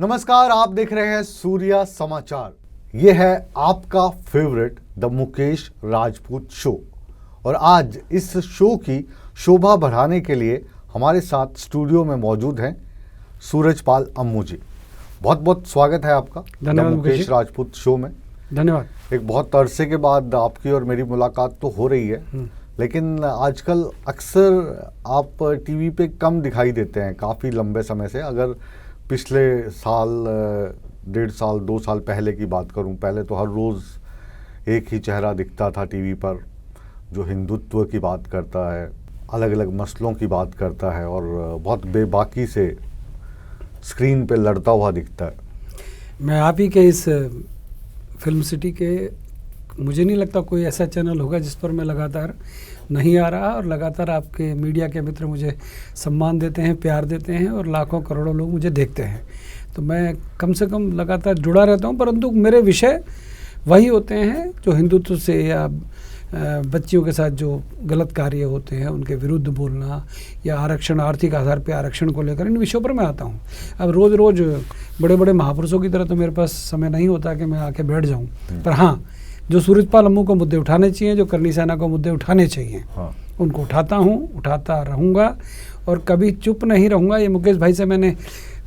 नमस्कार, आप देख रहे हैं सूर्या समाचार। ये है आपका favourite the Mukesh Rajput show और आज इस शो की शोभा बढ़ाने के लिए हमारे साथ स्टूडियो में मौजूद हैं सूरजपाल अम्मू जी। बहुत बहुत स्वागत है आपका द मुकेश राजपूत शो में। धन्यवाद। एक बहुत अरसे के बाद आपकी और मेरी मुलाकात तो हो रही है, लेकिन आजकल अक्सर आप टीवी पे कम दिखाई देते हैं काफ़ी लंबे समय से। अगर पिछले साल, 1.5 साल 2 साल पहले की बात करूं, पहले तो हर रोज़ एक ही चेहरा दिखता था टीवी पर जो हिंदुत्व की बात करता है, अलग अलग मसलों की बात करता है और बहुत बेबाकी से स्क्रीन पे लड़ता हुआ दिखता है। मैं आप ही के इस फिल्म सिटी के, मुझे नहीं लगता कोई ऐसा चैनल होगा जिस पर मैं लगातार नहीं आ रहा और लगातार आपके मीडिया के मित्र मुझे सम्मान देते हैं, प्यार देते हैं और लाखों करोड़ों लोग मुझे देखते हैं। तो मैं कम से कम लगातार जुड़ा रहता हूं, परंतु मेरे विषय वही होते हैं जो हिंदुत्व से या बच्चियों के साथ जो गलत कार्य होते हैं उनके विरुद्ध बोलना या आरक्षण, आर्थिक आधार पर आरक्षण को लेकर, इन विषयों पर मैं आता हूँ। अब रोज़ रोज़ बड़े बड़े महापुरुषों की तरह तो मेरे पास समय नहीं होता कि मैं आके बैठ जाऊँ, पर हाँ, जो सूरजपाल अम्मू को मुद्दे उठाने चाहिए, जो करनी सेना को मुद्दे उठाने चाहिए, उनको उठाता हूँ, उठाता रहूँगा और कभी चुप नहीं रहूँगा। ये मुकेश भाई से मैंने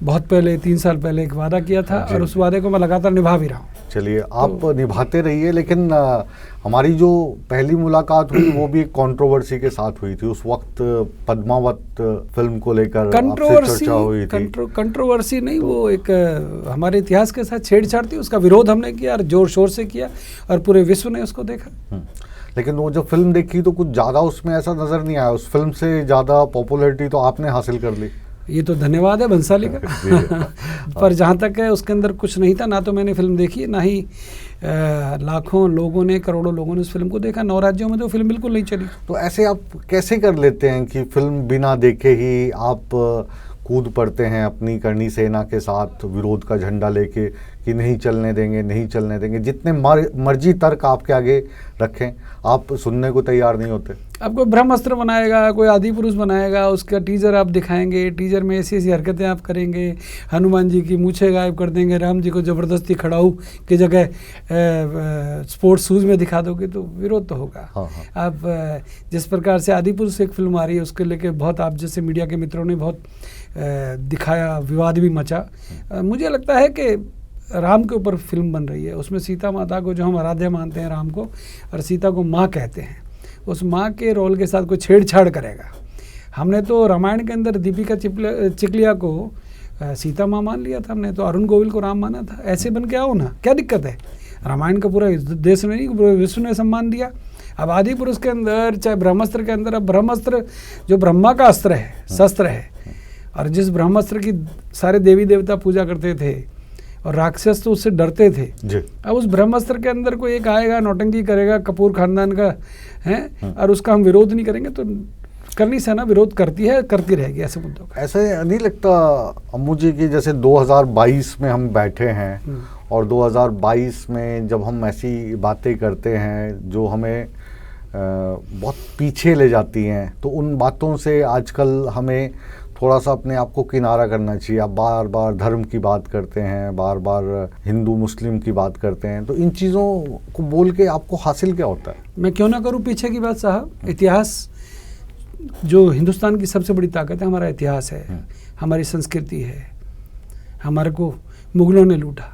बहुत पहले 3 साल पहले एक वादा किया था और उस वादे को मैं लगातार निभा भी रहा हूँ। चलिए, आप निभाते रहिए। लेकिन हमारी जो पहली मुलाकात हुई वो भी एक कंट्रोवर्सी के साथ हुई थी। उस वक्त पद्मावत फिल्म को लेकर चर्चा हुई थी। कंट्रोवर्सी नहीं, वो एक हमारे इतिहास के साथ छेड़छाड़ थी। उसका विरोध हमने किया और जोर शोर से किया और पूरे विश्व ने उसको देखा। लेकिन वो जब फिल्म देखी तो कुछ ज़्यादा उसमें ऐसा नज़र नहीं आया। उस फिल्म से ज़्यादा पॉपुलैरिटी तो आपने हासिल कर ली। ये तो धन्यवाद है बंसाली का। पर जहाँ तक है उसके अंदर कुछ नहीं था। ना तो मैंने फिल्म देखी, ना ही लाखों लोगों ने, करोड़ों लोगों ने उस फिल्म को देखा। 9 राज्यों में तो फिल्म बिल्कुल नहीं चली। तो ऐसे आप कैसे कर लेते हैं कि फिल्म बिना देखे ही आप कूद पड़ते हैं अपनी करनी सेना के साथ विरोध का झंडा लेके कि नहीं चलने देंगे, नहीं चलने देंगे। जितने मर्जी तर्क आपके आगे रखें, आप सुनने को तैयार नहीं होते। अब कोई ब्रह्मास्त्र बनाएगा, कोई आदि पुरुष बनाएगा, उसका टीजर आप दिखाएंगे, टीजर में ऐसी ऐसी हरकतें आप करेंगे, हनुमान जी की मूछें गायब कर देंगे, राम जी को ज़बरदस्ती खड़ाऊ की जगह स्पोर्ट्स शूज़ में दिखा दोगे तो विरोध तो होगा। आप जिस प्रकार से आदि पुरुष एक फिल्म आ रही है उसके लेके बहुत आप जैसे मीडिया के मित्रों ने बहुत दिखाया, विवाद भी मचा। मुझे लगता है कि राम के ऊपर फिल्म बन रही है, उसमें सीता माता को जो हम आराध्य मानते हैं राम को, और सीता को माँ कहते हैं, उस माँ के रोल के साथ कोई छेड़छाड़ करेगा। हमने तो रामायण के अंदर दीपिका चिकलिया को सीता माँ मान लिया था, हमने तो अरुण गोविल को राम माना था। ऐसे बन के आओ ना, क्या दिक्कत है? रामायण का पूरा देश ने नहीं, पूरे विश्व ने सम्मान दिया। अब आदि पुरुष के अंदर, चाहे ब्रह्मास्त्र के अंदर, अब ब्रह्मास्त्र जो ब्रह्मा का अस्त्र है, शस्त्र है, और जिस ब्रह्मास्त्र की सारे देवी देवता पूजा करते थे और राक्षस तो उससे डरते थे जी। अब उस ब्रह्मास्त्र के अंदर कोई एक आएगा, नौटंकी करेगा, कपूर खानदान का है, और उसका हम विरोध नहीं करेंगे तो करनी सेना विरोध करती है, करती रहेगी ऐसे मुद्दों का। ऐसे नहीं लगता अम्मू जी की जैसे 2022 में हम बैठे हैं और 2022 में जब हम ऐसी बातें करते हैं जो हमें बहुत पीछे ले जाती हैं, तो उन बातों से आजकल हमें थोड़ा सा अपने आप को किनारा करना चाहिए। आप बार बार धर्म की बात करते हैं, बार बार हिंदू मुस्लिम की बात करते हैं, तो इन चीज़ों को बोल के आपको हासिल क्या होता है? मैं क्यों ना करूं पीछे की बात साहब। इतिहास जो हिंदुस्तान की सबसे बड़ी ताकत है, हमारा इतिहास है, हमारी संस्कृति है। हमारे को मुगलों ने लूटा,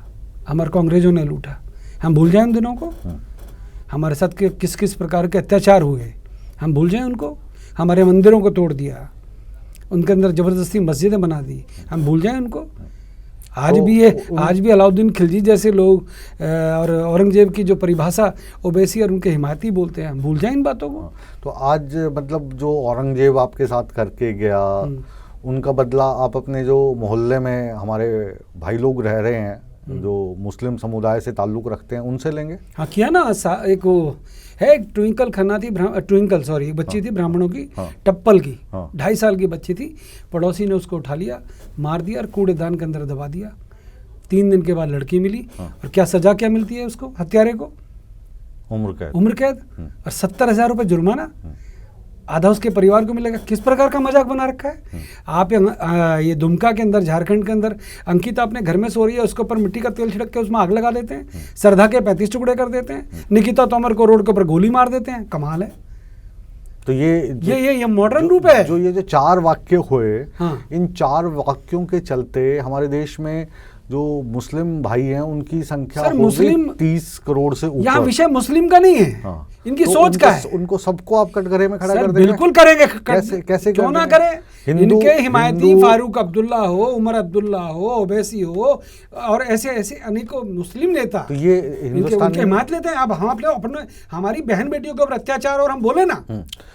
हमारे को अंग्रेज़ों ने लूटा, हम भूल जाएं उन दिनों को? हमारे साथ किस किस प्रकार के अत्याचार हुए, हम भूल जाएं उनको? हमारे मंदिरों को तोड़ दिया, उनके अंदर ज़बरदस्ती मस्जिदें बना दी, हम भूल जाएं उनको? आज भी अलाउद्दीन खिलजी जैसे लोग और औरंगजेब की जो परिभाषा ओवैसी और उनके हिमायती बोलते हैं, हम भूल जाएं इन बातों को? तो आज मतलब जो औरंगजेब आपके साथ करके गया, उनका बदला आप अपने जो मोहल्ले में हमारे भाई लोग रह रहे हैं जो मुस्लिम समुदाय से ताल्लुक़ रखते हैं उनसे लेंगे? हाँ, किया ना। एक वो है, एक ट्विंकल खन्ना थी, एक बच्ची थी ब्राह्मणों की, टप्पल की, 2.5 साल की बच्ची थी। पड़ोसी ने उसको उठा लिया, मार दिया और कूड़ेदान के अंदर दबा दिया। 3 दिन के बाद लड़की मिली और क्या सजा क्या मिलती है उसको, हत्यारे को? उम्र कैद और 70,000 रुपये जुर्माना। आधा उसके परिवार को मिलेगा। किस प्रकार का मजाक बना रखा है। आप ये दुमका के अंदर, झारखंड के अंदर अंकिता अपने घर में सो रही है, उसके ऊपर मिट्टी का तेल छिड़क के उसमें आग लगा देते हैं, श्रद्धा के 35 टुकड़े कर देते हैं, निकिता तोमर को रोड के ऊपर गोली मार देते हैं। कमाल है। तो ये मॉडर्न रूप है। जो 4 वाक्य हुए, हाँ। इन 4 वाक्यों के चलते हमारे देश में जो मुस्लिम भाई हैं उनकी संख्या सर, हो गई मुस्लिम 30 करोड़ से ऊपर। यहाँ विषय मुस्लिम का नहीं है। हाँ। इनकी तो सोच का है। उनको सबको आप कटघरे में खड़ा सर, कर देंगे? बिल्कुल करेंगे। कैसे क्यों ना करें। इनके हिमायती फारूक अब्दुल्ला हो, उमर अब्दुल्ला हो, ओवैसी हो और ऐसे ऐसे अनेकों मुस्लिम नेता, तो ये हिंदुस्तान की हिमायत लेते हैं। अब हम अपने हमारी बहन बेटियों के ऊपर अत्याचार और हम बोले ना,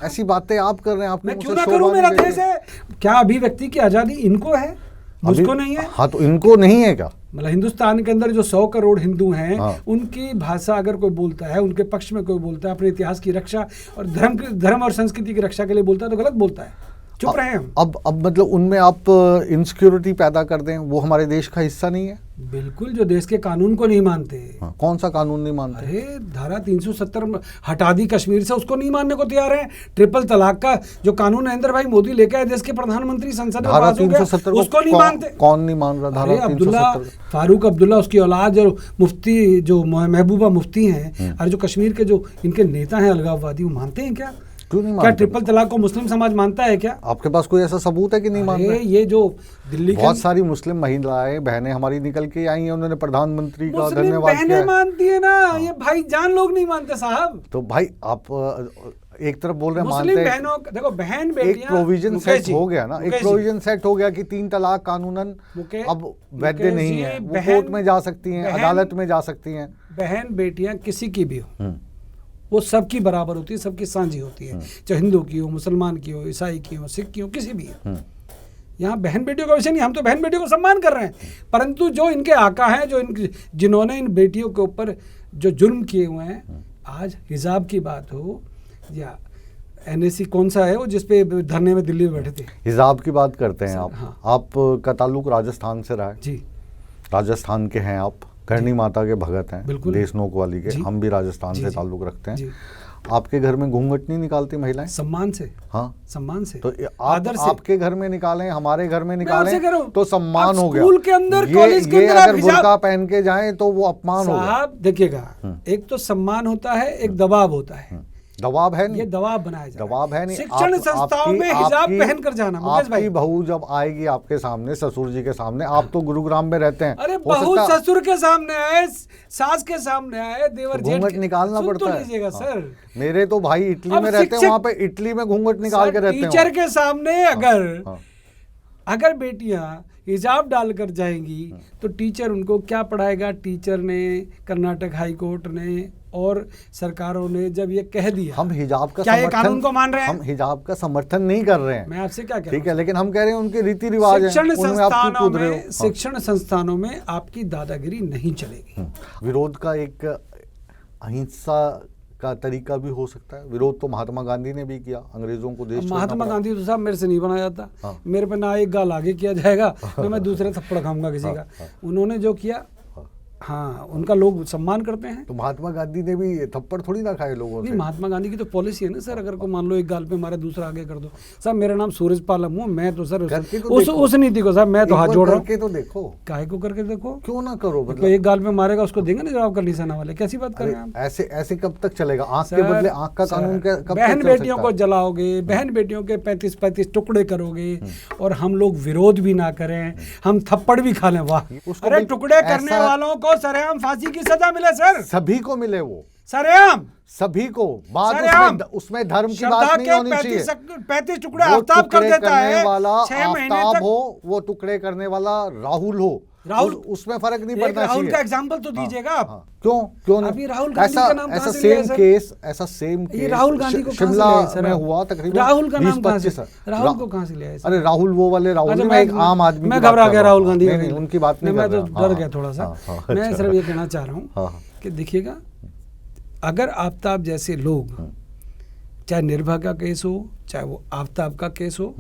ऐसी बातें आप कर रहे हैं। मैं क्यों ना करूं। मेरा देश है। क्या अभिव्यक्ति की आजादी इनको है, मुझको नहीं है? हाँ, तो इनको नहीं है क्या? मतलब हिंदुस्तान के अंदर जो 100 करोड़ हिंदू हैं, हाँ। उनकी भाषा अगर कोई बोलता है, उनके पक्ष में कोई बोलता है, अपने इतिहास की रक्षा और धर्म और संस्कृति की रक्षा के लिए बोलता है, तो गलत बोलता है। चुप रहे हम। अब मतलब उनमें आप इनसिक्योरिटी पैदा कर दें, वो हमारे देश का हिस्सा नहीं है। बिल्कुल, जो देश के कानून को नहीं मानते। हाँ, कौन सा कानून नहीं मानते? अरे धारा 370 हटा दी कश्मीर से, उसको नहीं मानने को तैयार है। ट्रिपल तलाक का जो कानून नरेंद्र भाई मोदी लेकर आए, देश के प्रधानमंत्री, संसद में पास हो गया, उसको नहीं मानते। कौन नहीं मान रहा धारा 370? फारूक अब्दुल्ला, उसकी औलाद, जो मुफ्ती, जो महबूबा मुफ्ती हैं, और जो कश्मीर के जो इनके नेता हैं अलगाववादी, वो मानते हैं क्या? क्यों नहीं क्या मानते? ट्रिपल तलाक को मुस्लिम समाज मानता है क्या? आपके पास कोई ऐसा सबूत है कि नहीं मानते? ये जो दिल्ली के बहुत सारी मुस्लिम महिलाएं, बहनें हमारी निकल के आई हैं, उन्होंने प्रधानमंत्री का धन्यवाद किया। बहनें मानती है ना। ये भाईजान लोग नहीं मानते साहब। तो भाई आप एक तरफ बोल रहे हैं मुस्लिम मानते, बहनों, देखो बहन बेटियां, एक प्रोविजन सेट हो गया ना, एक प्रोविजन सेट हो गया कि 3 तलाक कानूनन अब वैध नहीं है, वो कोर्ट में जा सकती हैं, अदालत में जा सकती हैं। बहन बेटियां किसी की भी हो, वो सबकी बराबर होती है, सबकी साझी होती है, चाहे हिंदू की हो, मुसलमान की हो, ईसाई की हो, सिख की हो, किसी भी हो। यहाँ बहन बेटियों का विषय नहीं, हम तो बहन बेटियों को सम्मान कर रहे हैं, परंतु जो इनके आका हैं, जिन्होंने इन बेटियों के ऊपर जो जुर्म किए हुए हैं, आज हिजाब की बात हो या NAC कौन सा है वो जिसपे धरने में दिल्ली में बैठे थे, हिजाब की बात करते हैं आप। हाँ। आपका ताल्लुक राजस्थान से रहा है जी, राजस्थान के हैं आप, करणी माता के भगत हैं, बिल्कुल, देशनोक वाली के। हम भी राजस्थान से ताल्लुक रखते हैं। आपके घर में घूंघट नहीं निकालती महिलाएं? सम्मान से। हाँ, सम्मान से। तो आदर से आपके घर में निकालें, हमारे घर में निकालें तो सम्मान हो गया। स्कूल के अंदर, कॉलेज के अंदर अगर बुर्का पहन के जाएं तो वो अपमान होगा। साहब देखिएगा, एक तो सम्मान होता है, एक दबाव होता है। दबाव है नहीं, ये दबाव बनाया जाए। दबाव है नहीं। शिक्षण संस्थाओं में हिजाब पहन कर जाना। मुकेश भाई, आपकी बहू जब आएगी आपके सामने, ससुर जी के सामने, आप तो गुरुग्राम में रहते हैं, अरे बहू ससुर के सामने आए, सास के सामने आए, देवर जेठ घूंघट निकालना पड़ता है। लीजिएगा सर, मेरे तो भाई इटली में रहते हैं, वहाँ पे इटली में घूंघट निकाल के रहते हैं। टीचर के सामने अगर बेटियां हिजाब डालकर जाएंगी तो टीचर उनको क्या पढ़ाएगा? टीचर ने, कर्नाटक हाई कोर्ट ने और सरकारों ने जब ये कह दिया, हम हिजाब का क्या ये कानून को मान रहे हैं? हम हिजाब का समर्थन नहीं कर रहे हैं। मैं आपसे क्या कह रहा हूं? ठीक है, लेकिन हम कह रहे हैं उनके रीति रिवाज हैं, उनमें आप क्यों कूद रहे हो? शिक्षण संस्थानों में आपकी दादागिरी नहीं चलेगी। विरोध का एक अहिंसा का तरीका भी हो सकता है। विरोध तो महात्मा गांधी ने भी किया, अंग्रेजों को देश। महात्मा गांधी तो साहब मेरे से नहीं बना जाता। मेरे पे ना एक गाल आगे किया जाएगा ना मैं दूसरे थप्पड़ खाऊंगा किसी का। उन्होंने जो किया, हाँ, उनका लोग सम्मान करते हैं। तो महात्मा गांधी ने भी थप्पड़ थोड़ी ना खाए लोगों से। महात्मा गांधी की तो पॉलिसी है ना सर, अगर को मान लो एक गाल पे मारे दूसरा आगे कर दो। सर मेरा नाम सूरज पालम हूँ, मैं तो सर उस नीति को, सर मैं तो हाथ जोड़ रहा हूँ। करके तो देखो, काहे को करके देखो, क्यों ना करो। मतलब एक गाल पे मारेगा उसको देंगे ना जवाब, कर निशाना वाले, कैसी बात कर रहे हैं आप? ऐसे कब तक चलेगा? आंख के बदले आंख का कानून कब? बहन बेटियों को जलाओगे, बहन बेटियों के 35 टुकड़े करोगे और हम लोग विरोध भी ना करें, हम थप्पड़ भी खा लें, वाह। अरे टुकड़े करने वालों को सरेआम फांसी की सजा मिले सर, सभी को मिले, वो सरेआम सभी को। बात उसमें धर्म की बात नहीं होनी चाहिए। 35 टुकड़े आफ्ताब कर देता है, 6 महीने तक हो, वो टुकड़े करने वाला राहुल हो, राहुल, उसमें फर्क नहीं पड़ना चाहिए। राहुल का एग्जांपल तो दीजिएगा आप। क्यों नहीं? अभी राहुल गांधी का नाम ऐसा सेम केस राहुल गांधी को शिमला में हुआ तकरीबन। राहुल का नाम कहां से? राहुल को कहां से लिया है? अरे राहुल वो वाले राहुल, मैं एक आम आदमी, मैं घबरा गया राहुल गांधी, नहीं उनकी बात नहीं, मैं तो डर गया थोड़ा सा। मैं सिर्फ ये कहना चाह रहा हूँ कि देखिएगा, अगर आफ्ताब जैसे लोग, चाहे निर्भया का केस हो, चाहे वो आफ्ताब का केस हो,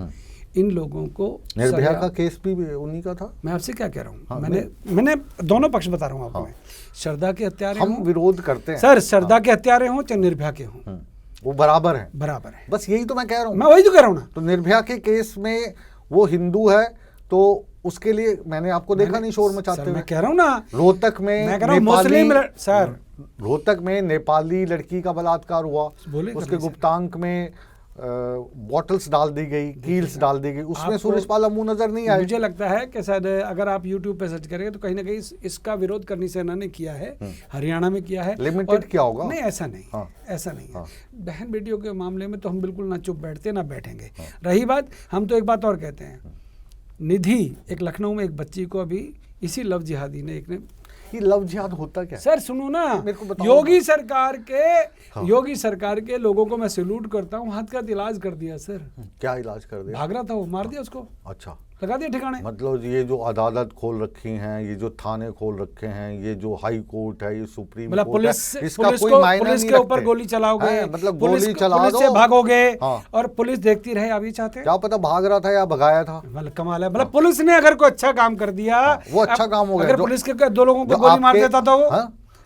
इन लोगों को, निर्भया का केस भी उन्हीं का था। मैं आपसे क्या कह रहा हूँ, मैंने दोनों पक्ष बता रहा हूँ आपको। श्रद्धा के हत्यारे हम विरोध करते हैं सर, श्रद्धा के हत्यारे हों चाहे निर्भया के हों, वो बराबर है। बराबर है, बस यही तो मैं कह रहा हूँ। मैं वही तो कह रहा हूँ ना। तो निर्भया के केस में वो हिंदू है तो उसके लिए मैंने आपको देखा नहीं शोर मचाते हुए। मैं कह रहा हूँ ना, रोहतक में मैं कह रहा हूँ मुस्लिम सर, रोहतक में नेपाली लड़की का बलात्कार हुआ, उसके गुप्तांक में बॉटल्स डाल दी गई, कील्स डाल दी गई, उसमें सूरजपाल अम्मू नजर नहीं आए। मुझे लगता है कि शायद अगर आप YouTube पे सर्च करेंगे तो कहीं ना कहीं इसका विरोध करनी सेना ने किया है, हरियाणा में किया है। लिमिटेड क्या होगा? नहीं, ऐसा नहीं, ऐसा नहीं है। बहन बेटियों के मामले में तो हम बिल्कुल ना चुप बैठते ना बैठेंगे। रही बात, हम तो एक बात और कहते हैं, निधि एक लखनऊ में एक बच्ची को अभी इसी लव जिहादी ने एक ने, ये लव जिहाद होता क्या? सर सुनो ना, योगी सरकार के लोगों को मैं सैल्यूट करता हूँ, हाथ का इलाज कर दिया सर। क्या इलाज कर दिया? भाग रहा था वो, मार दिया उसको। अच्छा, लगा दिया ठिकाने। मतलब ये जो अदालत खोल रखी हैं, ये जो थाने खोल रखे हैं, ये जो हाई कोर्ट है, ये सुप्रीम कोर्ट है, इसका कोई मायने नहीं रखते। पुलिस के ऊपर गोली चलाओगे, मतलब गोली चला दो, पुलिस से भागोगे और पुलिस देखती रहे, आप ये चाहते हैं? क्या पता भाग रहा था या भगाया था। मतलब कमाल है, मतलब पुलिस ने अगर कोई अच्छा काम कर दिया, वो अच्छा काम हो गया। अगर पुलिस के दो लोगों को गोली मार देता था वो,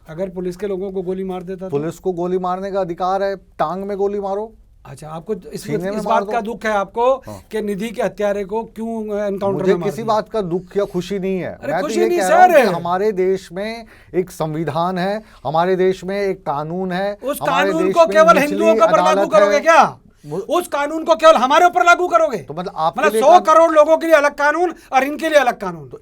अगर पुलिस के लोगों को गोली मार देता, पुलिस को गोली मारने का अधिकार है, टांग में गोली मारो। अच्छा, आपको इस बात का दुख है आपको कि निधि के हत्यारे को क्यों एनकाउंटर में मार किसी बात का दुख या खुशी नहीं है। मैं तो ये कह रहा हूं कि हमारे देश में एक संविधान है, हमारे देश में एक कानून है। उस कानून को केवल हिंदुओं के ऊपर लागू करोगे क्या? उस कानून को केवल हमारे ऊपर लागू करोगे? तो मतलब 100 करोड़ लोगों के लिए अलग कानून और इनके लिए अलग कानून। तो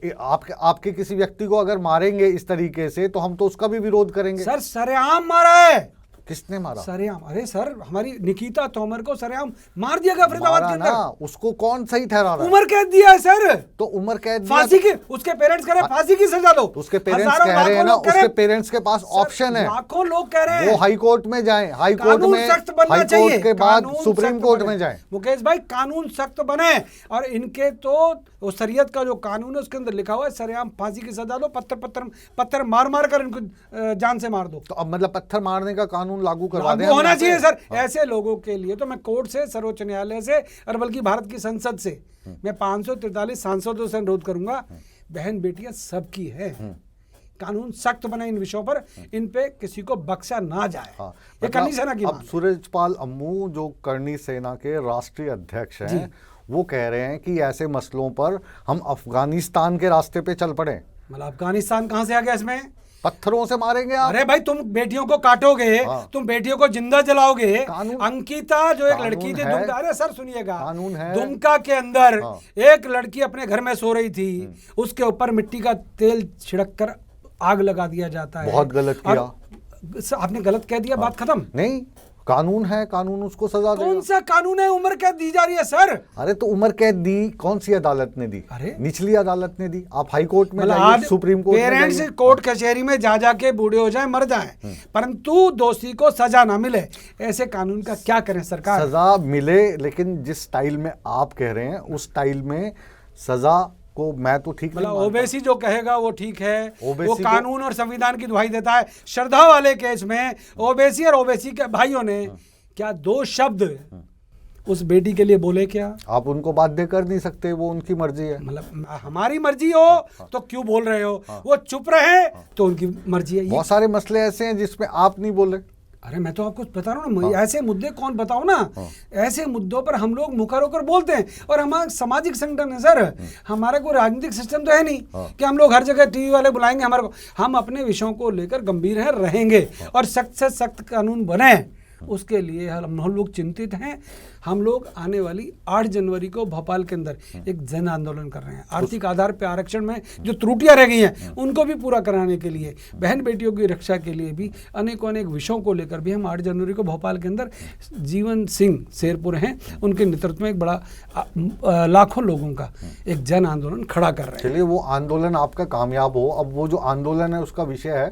आपके किसी व्यक्ति को अगर मारेंगे इस तरीके से तो हम तो उसका भी विरोध करेंगे। सर सरेआम मारा है। किसने मारा? सरेआम। अरे सर, हमारी निकिता तोमर को सरेआम मार दिया गया फरीदाबाद के अंदर। उसको कौन सही ठहरा रहा है? उम्र कैद दिया है सर। तो उम्र कैद, फांसी की, उसके पेरेंट्स कह रहे हैं फांसी की सजा दो। उसके पेरेंट्स कह रहे हैं ना, उसके पेरेंट्स के पास ऑप्शन है। लाखों लोग कह रहे हैं वो हाई कोर्ट में जाएं, हाई कोर्ट में, हाई कोर्ट के बाद सुप्रीम कोर्ट में जाएं। मुकेश भाई, कानून सख्त बने और इनके तो शरीयत का जो कानून है उसके अंदर लिखा हुआ है सरेआम फांसी की सजा दो, पत्थर मार कर इनको जान से मार दो। तो अब मतलब पत्थर मारने का कानून लागू करवा दें होना चाहिए सर। ऐसे लोगों के लिए तो मैं कोर्ट से, सर्वोच्च न्यायालय से और बल्कि भारत की संसद से मैं 543 सांसदों से अनुरोध करूंगा, बहन बेटियां सबकी है, कानून सख्त बने इन विषयों पर, इन पे किसी को बख्शा ना जाए। ये करनी सेना की अब सूरजपाल अम्मू जो करनी सेना के राष्ट्रीय अध्यक्ष हैं, वो कह रहे हैं कि ऐसे मसलों पर हम अफगानिस्तान के रास्ते पे चल पड़े। मतलब अफगानिस्तान कहां से आ गया इसमें? पत्थरों से मारेंगे आप। अरे भाई, तुम बेटियों को काटोगे, तुम बेटियों को जिंदा जलाओगे। अंकिता जो एक लड़की थी दुमका, अरे सर सुनिएगा, कानून है। दुमका के अंदर एक लड़की अपने घर में सो रही थी, उसके ऊपर मिट्टी का तेल छिड़क कर आग लगा दिया जाता है। बहुत गलत किया आपने, गलत कह दिया, बात खत्म। नहीं, कानून है, कानून उसको सजा देगा। कौन सा कानून है? उम्र कैद दी जा रही है सर। अरे तो उम्र कैद दी कौन सी अदालत ने दी? अरे निचली अदालत ने दी। आप हाई कोर्ट में जाइए, सुप्रीम कोर्ट में जाइए। पेरेंट्स कोर्ट कचहरी में जा जाके बूढ़े हो जाए, मर जाए, परंतु दोषी को सजा ना मिले, ऐसे कानून का क्या करें सरकार? सजा मिले, लेकिन जिस स्टाइल में आप कह रहे हैं उस स्टाइल में सजा को मैं तो ठीक नहीं मानता। ओबीसी जो कहेगा वो ठीक है, वो कानून और संविधान की दुहाई देता है। श्रद्धा वाले केस में ओबीसी और ओबीसी के भाइयों ने क्या 2 शब्द उस बेटी के लिए बोले क्या? आप उनको बाध्य कर नहीं सकते, वो उनकी मर्जी है। मतलब हमारी मर्जी हो तो क्यों बोल रहे हो? वो चुप रहे तो उनकी मर्जी है। बहुत सारे मसले ऐसे हैं जिसमें आप नहीं बोले। अरे मैं तो आपको बता रहा हूँ ना, ऐसे मुद्दे कौन बताओ ना, ऐसे मुद्दों पर हम लोग मुखर होकर बोलते हैं। और हमारा सामाजिक संगठन है सर, हमारा कोई राजनीतिक सिस्टम तो है नहीं कि हम लोग हर जगह टीवी वाले बुलाएंगे हमारे को। हम अपने विषयों को लेकर गंभीर हैं, रहेंगे और सख्त से सख्त कानून बने, उसके लिए हम लोग चिंतित हैं। हम लोग आने वाली 8 जनवरी को भोपाल के अंदर एक जन आंदोलन कर रहे हैं। आर्थिक आधार पर आरक्षण में जो त्रुटियां रह गई हैं उनको भी पूरा कराने के लिए, बहन बेटियों की रक्षा के लिए भी अनेक विषयों को लेकर भी हम 8 जनवरी को भोपाल के अंदर जीवन सिंह शेरपुर हैं, उनके नेतृत्व में एक बड़ा लाखों लोगों का एक जन आंदोलन खड़ा कर रहे हैं। चलिए, वो आंदोलन आपका कामयाब हो। अब वो जो आंदोलन है उसका विषय है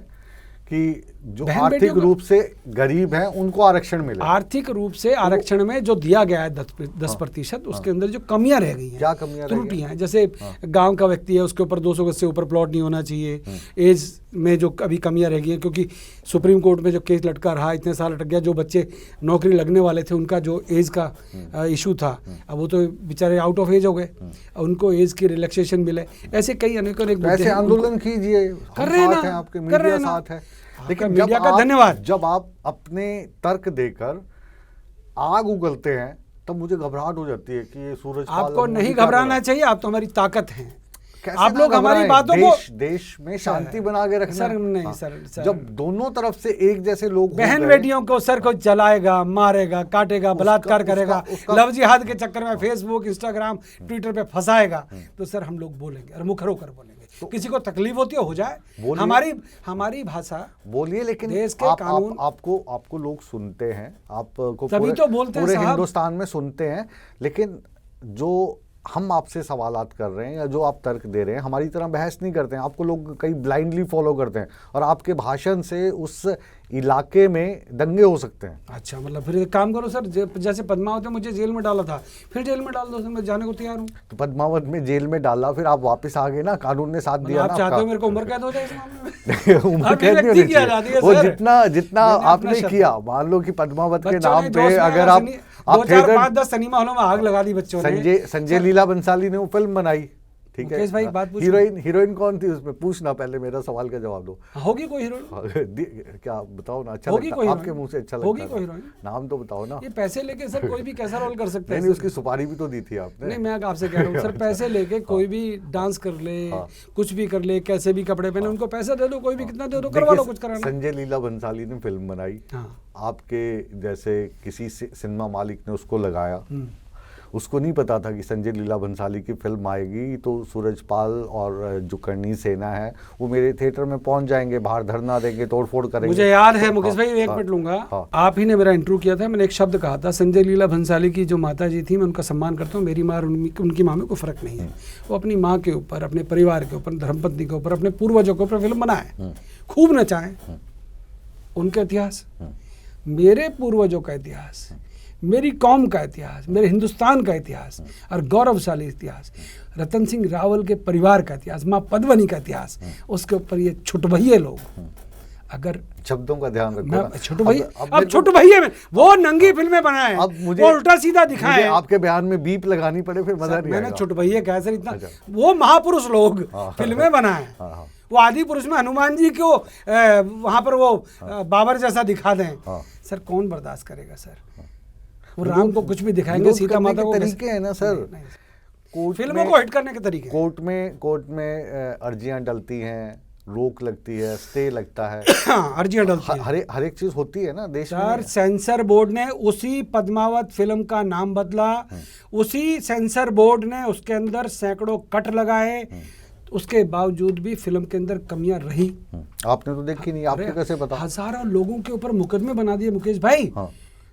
कि जो आर्थिक रूप से गरीब हैं उनको आरक्षण मिले। आर्थिक रूप से आरक्षण में जो दिया गया है 10%, उसके अंदर जो कमियां रह गई हैं, क्या कमियां, त्रुटियां हैं, जैसे गांव का व्यक्ति है उसके ऊपर 200 गज से ऊपर प्लॉट नहीं होना चाहिए। एज में जो अभी कमियां रह गई हैं, क्योंकि सुप्रीम कोर्ट में जो केस लटका रहा, इतने साल लटक गया, जो बच्चे नौकरी लगने वाले थे उनका जो एज का इशू था, अब वो तो बेचारे आउट ऑफ एज हो गए, उनको एज की रिलैक्सेशन मिले। ऐसे कई अनेक ऐसे आंदोलन कीजिए, कर रहे हैं ना, आपके मीडिया साथ है। लेकिन मीडिया का धन्यवाद। जब आप अपने तर्क देकर आग उगलते हैं तब मुझे घबराहट हो जाती है कि ये सूरज आपको नहीं घबराना चाहिए, आप तो हमारी ताकत हैं। आप ना लोग हमारी बातों को देश में शांति बना के रखना। सर नहीं हाँ, सर जब दोनों तरफ से एक जैसे लोग बहन बेटियों को सर को जलाएगा, मारेगा, काटेगा, बलात्कार करेगा, लव जिहाद के चक्कर में फेसबुक, इंस्टाग्राम, ट्विटर पे फंसाएगा, तो सर हम लोग बोलेंगे और मुखर होकर बोलेंगे। तो किसी को तकलीफ होती हो जाए, हमारी भाषा बोलिए, लेकिन देश के कानून आपको लोग सुनते हैं, आपको तभी तो बोलते हैं पूरे साहब। हिंदुस्तान में सुनते हैं, लेकिन जो हम आपसे सवालात कर रहे हैं या जो आप तर्क दे रहे हैं, हमारी तरह बहस नहीं करते हैं। आपको लोग कई ब्लाइंडली फॉलो करते हैं और आपके भाषण से उस इलाके में दंगे हो सकते हैं। अच्छा, मतलब फिर एक काम करो सर, जैसे पद्मावत में मुझे जेल में डाला था, फिर जेल में डाल दो, मैं जाने को तैयार हूँ। तो पद्मावत में जेल में डाला, फिर आप वापस आ गए ना, कानून ने साथ दिया ना। आप चाहते हो मेरे को उम्र कैद हो जाए इस मामले में? उम्र कैद नहीं होनी चाहिए। वो जितना आपने किया, मान लो कि पद्मावत के नाम पे अगर आप 5-10 सिनेमा हॉलों में आग लगा दी बच्चों ने। संजय लीला बंसाली ने वो फिल्म बनाई, ठीक है मुकेश भाई, बात पूछो। हीरोइन कौन थी उसमें? पूछना, पहले मेरा सवाल का जवाब दो। होगी कोई हीरोइन? क्या बताओ ना, अच्छा होगी लगता, कोई आपके मुंह से अच्छा लगता होगी कोई हीरोइन? नाम तो बताओ ना। ये पैसे लेके सर कोई भी कैसा रोल कर सकता है? नहीं, उसकी सुपारी भी तो दी थी आपने। नहीं, मैं आपसे कह रहा हूँ सर, पैसे लेके कोई भी डांस कर ले, कुछ भी कर ले, कैसे भी कपड़े पहने, उनको पैसा दे दो, कोई भी कितना दे दो, करवा लो कुछ कराना। संजय लीला बंसाली ने फिल्म बनाई, आपके जैसे किसी सिनेमा मालिक ने उसको लगाया, उसको नहीं पता था कि संजय लीला बंसाली की फिल्म आएगी तो सूरजपाल और जो करनी सेना है वो मेरे थिएटर में पहुंच जाएंगे, बाहर धरना देंगे, तोड़फोड़ करेंगे। मुझे याद है मुकेश भाई, एक मिनट लूंगा। आप ही ने मेरा इंटरव्यू किया था, मैंने एक शब्द कहा था, संजय लीला भंसाली की जो माता जी थी, मैं उनका सम्मान करता हूँ, मेरी माँ और उनकी माँ में कोई फर्क नहीं है। वो अपनी माँ के ऊपर, अपने परिवार के ऊपर, धर्मपत्नी के ऊपर, अपने पूर्वजों के ऊपर फिल्म बनाए, खूब नचाएं। उनका इतिहास, मेरे पूर्वजों का इतिहास, मेरी कौम का इतिहास, मेरे हिंदुस्तान का इतिहास और गौरवशाली इतिहास, रतन सिंह रावल के परिवार का इतिहास, माँ पद्मनी का इतिहास, उसके ऊपर ये छुटभइये लोग, अगर शब्दों का ध्यान रखो, छुटभइये में वो नंगी फिल्में बनाए, वो उल्टा सीधा दिखाए, आपके बयान में बीप लगानी पड़े फिर मजा नहीं आएगा। मैंने छुटभइये कहा सर, इतना वो महापुरुष लोग फिल्में बनाए, वो आदि पुरुष में हनुमान जी को वहां पर वो बाबर जैसा दिखा दें, सर कौन बर्दाश्त करेगा सर? वो राम को कुछ भी दिखाएंगे, सीता माता को तरीके हैं ना सर, फिल्मों को हिट करने के तरीके। कोर्ट में अर्जियां डलती हैं, रोक लगती है, स्टे लगता है, अर्जियां डलती है, हर एक चीज होती है ना देश में। सर सेंसर बोर्ड ने उसी पद्मावत फिल्म का नाम बदला, उसी सेंसर बोर्ड ने उसके अंदर सैकड़ों कट लगाए, उसके बावजूद भी फिल्म के अंदर कमियां रही। आपने तो देखी नहीं, आपको कैसे पता? हजारों लोगों के ऊपर मुकदमे बना दिए मुकेश भाई।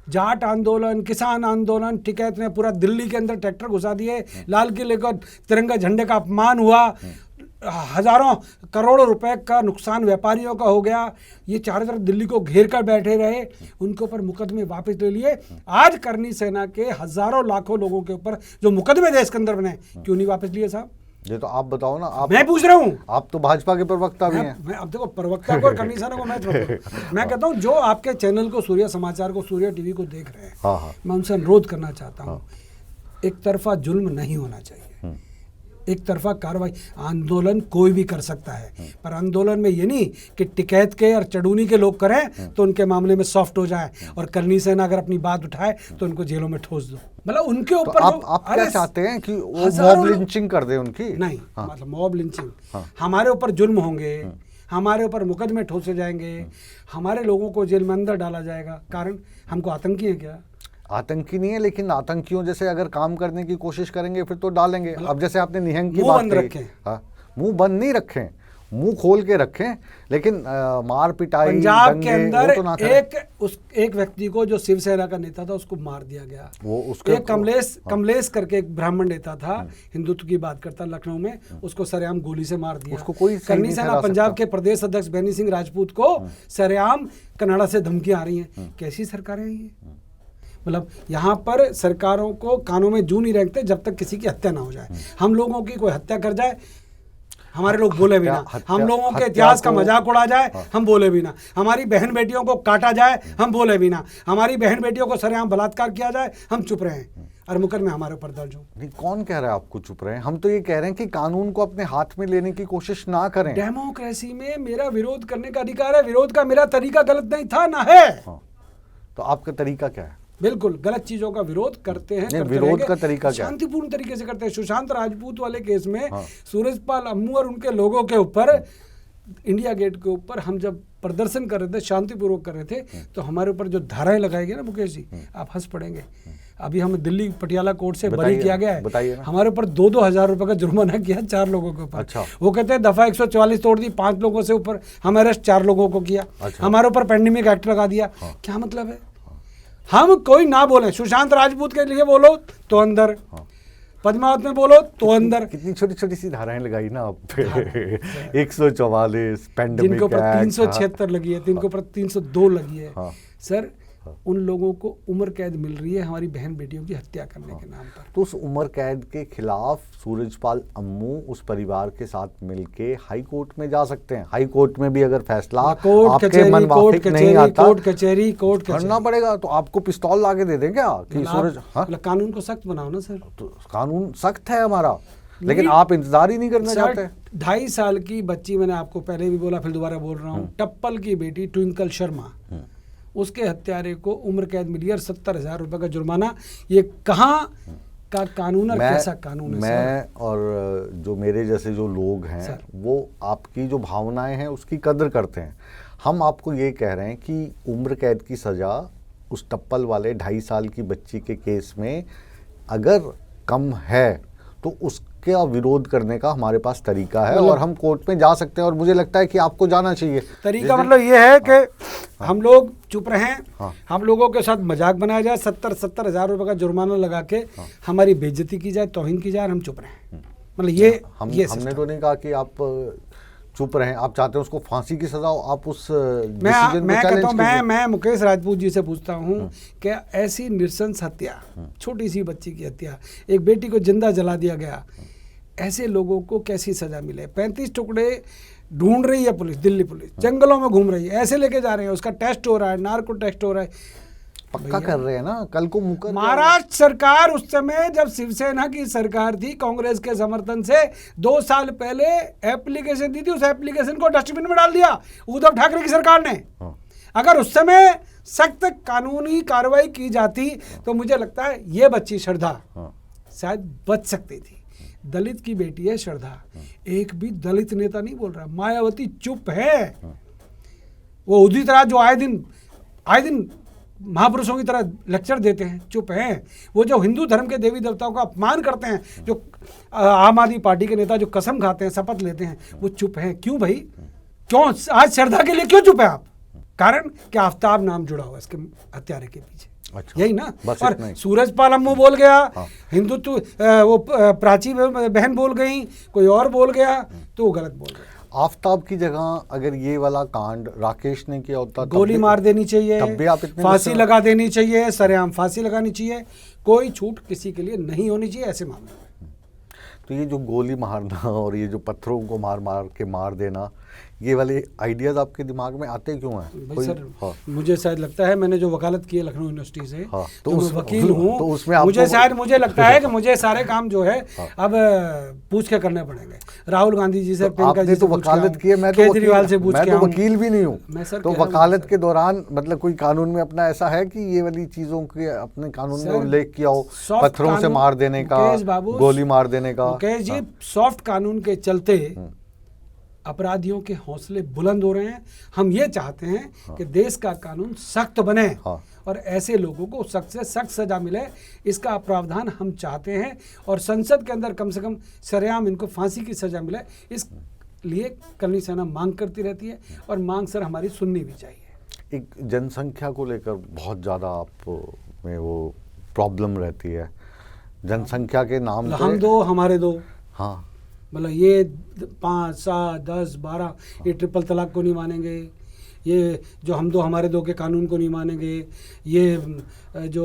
जाट आंदोलन, किसान आंदोलन, टिकैत ने पूरा दिल्ली के अंदर ट्रैक्टर घुसा दिए, लाल किले को तिरंगा झंडे का अपमान हुआ, हजारों करोड़ों रुपए का नुकसान व्यापारियों का हो गया, ये चारों तरफ दिल्ली को घेर कर बैठे रहे, उनके ऊपर मुकदमे वापस ले लिए। आज करनी सेना के हजारों लाखों लोगों के ऊपर जो मुकदमे देश के अंदर बने, क्यों नहीं वापस लिए साहब? ये तो आप बताओ ना। मैं पूछ रहा हूँ, आप तो भाजपा के प्रवक्ता भी हैं। मैं अब देखो, प्रवक्ता को और करनी सेना को मैं कहता हूँ जो आपके चैनल को, सूर्य समाचार को, सूर्य टीवी को देख रहे हैं, मैं उनसे अनुरोध करना चाहता हूँ, एक तरफा जुल्म नहीं होना चाहिए, एक तरफा कार्रवाई। आंदोलन कोई भी कर सकता है, पर आंदोलन में ये नहीं कि टिकैत के और चढ़ूनी के लोग करें तो उनके मामले में सॉफ्ट हो जाए, और करनी सेना अगर अपनी बात उठाए तो उनको जेलों में ठोस दो। मतलब उनके ऊपर तो आप क्या चाहते हैं कि वो मॉब लिंचिंग कर दे उनकी? नहीं, मतलब मॉब लिंचिंग, हमारे ऊपर जुल्म होंगे, हमारे ऊपर मुकदमे ठोसे जाएंगे, हमारे लोगों को जेल में अंदर डाला जाएगा, कारण हमको आतंकी है क्या? आतंकी नहीं है, लेकिन आतंकियों जैसे अगर काम करने की कोशिश करेंगे फिर तो डालेंगे। अब जैसे आपने निहंग की बात कही, मुंह बंद नहीं रखें, मुंह खोल के रखें, लेकिन मार पिटाई, पंजाब के अंदर एक व्यक्ति को जो शिवसेना का नेता था उसको मार दिया गया। वो उसके एक कमलेश करके एक ब्राह्मण नेता था, हिंदुत्व की बात करता, लखनऊ में, उसको सरेआम गोली से मार दिया। उसको कोई करनी सेना पंजाब के प्रदेश अध्यक्ष बेनी सिंह राजपूत को सरेआम कनाडा से धमकियां आ रही हैं। कैसी सरकारें हैं ये? मतलब यहाँ पर सरकारों को कानों में जू नहीं रेंगते जब तक किसी की हत्या ना हो जाए। हम लोगों की कोई हत्या कर जाए, हमारे लोग बोले भी ना, हम लोगों के इतिहास का मजाक उड़ा जाए, हम बोले भी ना, हमारी बहन बेटियों को काटा जाए, हम बोले भी ना, हमारी बहन बेटियों को सरेआम बलात्कार किया जाए, हम चुप रहे हैं, और मुकदमे हमारे ऊपर दर्ज हो। नहीं, कौन कह रहा है आपको चुप रहे हैं? हम तो ये कह रहे हैं कि कानून को अपने हाथ में लेने की कोशिश ना करें। डेमोक्रेसी में मेरा विरोध करने का अधिकार है, विरोध का मेरा तरीका गलत नहीं था ना है। तो आपका तरीका क्या है? बिल्कुल गलत चीजों का विरोध करते हैं, नहीं, करते विरोध रहेंगे। का तरीका क्या है? शांतिपूर्ण तरीके से करते हैं। सुशांत राजपूत वाले केस में हाँ। सूरजपाल अम्मू और उनके लोगों के ऊपर, इंडिया गेट के ऊपर हम जब प्रदर्शन कर रहे थे, शांतिपूर्वक कर रहे थे, तो हमारे ऊपर जो धाराएं लगाई गई ना मुकेश जी, आप हंस पड़ेंगे। अभी हमें दिल्ली पटियाला कोर्ट से बरी किया गया है, हमारे ऊपर 2-2 हज़ार रुपए का जुर्माना किया 4 लोगों के ऊपर। अच्छा। वो कहते हैं दफा 144 तोड़ दी, 5 लोगों से ऊपर, हम अरेस्ट 4 लोगों को किया। अच्छा। हमारे ऊपर पेंडेमिक एक्ट लगा दिया। क्या मतलब है? हम कोई ना बोले, सुशांत राजपूत के लिए बोलो तो अंदर, पद्मावत में बोलो तो अंदर। कितनी छोटी छोटी सी धाराएं लगाई ना आप पे। 144 पेंडेमिक, जिनके ऊपर 376 लगी है, जिनके ऊपर 302 लगी है। हाँ। सर, उन लोगों को उम्र कैद मिल रही है हमारी बहन बेटियों की हत्या करने के नाम पर। तो उस उम्र कैद के खिलाफ सूरजपाल अम्मू उस परिवार के साथ मिलके हाई कोर्ट में जा सकते हैं। हाई कोर्ट में भी अगर फैसला आपके मनवाफिक नहीं आता, कोर्ट कचहरी करना पड़ेगा। तो आपको पिस्तौल लाके दे दें क्या कि सूरज? हाँ, कानून को सख्त बनाओ ना सर। तो कानून सख्त है हमारा, लेकिन आप इंतजार ही नहीं करना चाहते। 2.5 साल की बच्ची, मैंने आपको पहले भी बोला, फिर दोबारा बोल रहा हूँ, टप्पल की बेटी ट्विंकल शर्मा, उसके हत्यारे को उम्र कैद मिली और 70,000 रुपए का जुर्माना। ये कहाँ का कानून और कैसा कानून है? मैं और जो मेरे जैसे जो लोग हैं वो आपकी जो भावनाएं हैं उसकी कदर करते हैं। हम आपको ये कह रहे हैं कि उम्र कैद की सज़ा उस टप्पल वाले 2.5 साल की बच्ची के केस में अगर कम है तो उसका विरोध करने का हमारे पास तरीका है और हम कोर्ट में जा सकते हैं, और मुझे लगता है कि आपको जाना चाहिए। तरीका मतलब ये है कि हम लोग चुप रहें, हम लोगों के साथ मजाक बनाया जाए, 70 हज़ार रुपए का जुर्माना लगा के हमारी बेइज्जती की जाए, तौहीन की जाए, हम चुप रहें। मतलब ये हमने तो नहीं कहा कि आप चुप रहें। आप चाहते हैं उसको फांसी की सजा हो, आप उस डिसीजन को चैलेंज कीजिए। मैं मुकेश राजपूत जी से पूछता हूँ कि ऐसी नृशंस हत्या, छोटी सी बच्ची की हत्या, एक बेटी को जिंदा जला दिया गया, ऐसे लोगों को कैसी सजा मिले? 35 टुकड़े ढूंढ रही है पुलिस, दिल्ली पुलिस जंगलों में घूम रही है, ऐसे लेके जा रहे हैं, उसका टेस्ट हो रहा है, नार्को टेस्ट हो रहा है, पक्का कर रहे हैं ना। कल को मुकर महाराष्ट्र सरकार उस समय जब शिवसेना की सरकार थी, कांग्रेस के समर्थन से 2 साल पहले एप्लीकेशन दी थी, उस एप्लीकेशन को डस्टबिन में डाल दिया उद्धव ठाकरे की सरकार ने। अगर उस समय सख्त कानूनी कार्रवाई की जाती तो मुझे लगता है ये बच्ची श्रद्धा शायद बच सकती थी। दलित की बेटी है श्रद्धा, एक भी दलित नेता नहीं बोल रहा। मायावती चुप है, वो उदित राज जो आए दिन महापुरुषों की तरह लेक्चर देते हैं, चुप हैं। वो जो हिंदू धर्म के देवी देवताओं का अपमान करते हैं, जो आम आदमी पार्टी के नेता जो कसम खाते हैं, शपथ लेते हैं, वो चुप हैं। क्यों भाई? क्यों आज श्रद्धा के लिए क्यों चुप है आप? कारण कि आफ्ताब नाम जुड़ा हुआ इसके हत्यारे के पीछे। अच्छा, यही ना। और सूरजपाल अम्मू बोल गया, हिंदुत्व वो प्राची बहन बोल गई, कोई और बोल गया, तो वो गलत बोल गया। आफ्ताब की जगह अगर ये वाला कांड राकेश ने किया होता, गोली मार देनी चाहिए, तब भी आप इतने फांसी लगा देनी चाहिए, सरेआम फांसी लगानी चाहिए, कोई छूट किसी के लिए नहीं होनी चाहिए ऐसे मामले में। तो ये जो गोली मारना और ये जो पत्थरों को मार देना, ये वाले आइडियाज आपके दिमाग में आते क्यों हैं? भाई सर, मुझे शायद लगता है, मैंने जो वकालत की है लखनऊ यूनिवर्सिटी से, तो मैं वकील हूँ, तो उसमें मुझे लगता है कि मुझे सारे काम जो है अब पूछ के करने पड़ेंगे। राहुल गांधी जी से, प्रियंका जी से वकालत की है, मैं केजरीवाल से पूछ के, मैं तो वकील भी नहीं हूँ। तो वकालत के दौरान मतलब कोई कानून में अपना ऐसा है कि ये वाली चीजों के अपने कानून में उल्लेख किया हो, पत्थरों से मार देने का, गोली मार देने का? मुकेश जी, सॉफ्ट कानून के चलते अपराधियों के हौसले बुलंद हो रहे हैं। हम ये चाहते हैं कि देश का कानून सख्त बने और ऐसे लोगों को सख्त से सख्त सजा मिले, इसका प्रावधान हम चाहते हैं। और संसद के अंदर कम से कम सरेआम इनको फांसी की सजा मिले, इस लिए करनी सेना मांग करती रहती है, और मांग सर हमारी सुननी भी चाहिए। एक जनसंख्या को लेकर बहुत ज़्यादा आप में वो प्रॉब्लम रहती है, जनसंख्या के नाम पे। हम दो हमारे दो, हाँ, मतलब ये 5, 7, 10, 12 ये ट्रिपल तलाक को नहीं मानेंगे, ये जो हम दो हमारे दो के कानून को नहीं मानेंगे, ये जो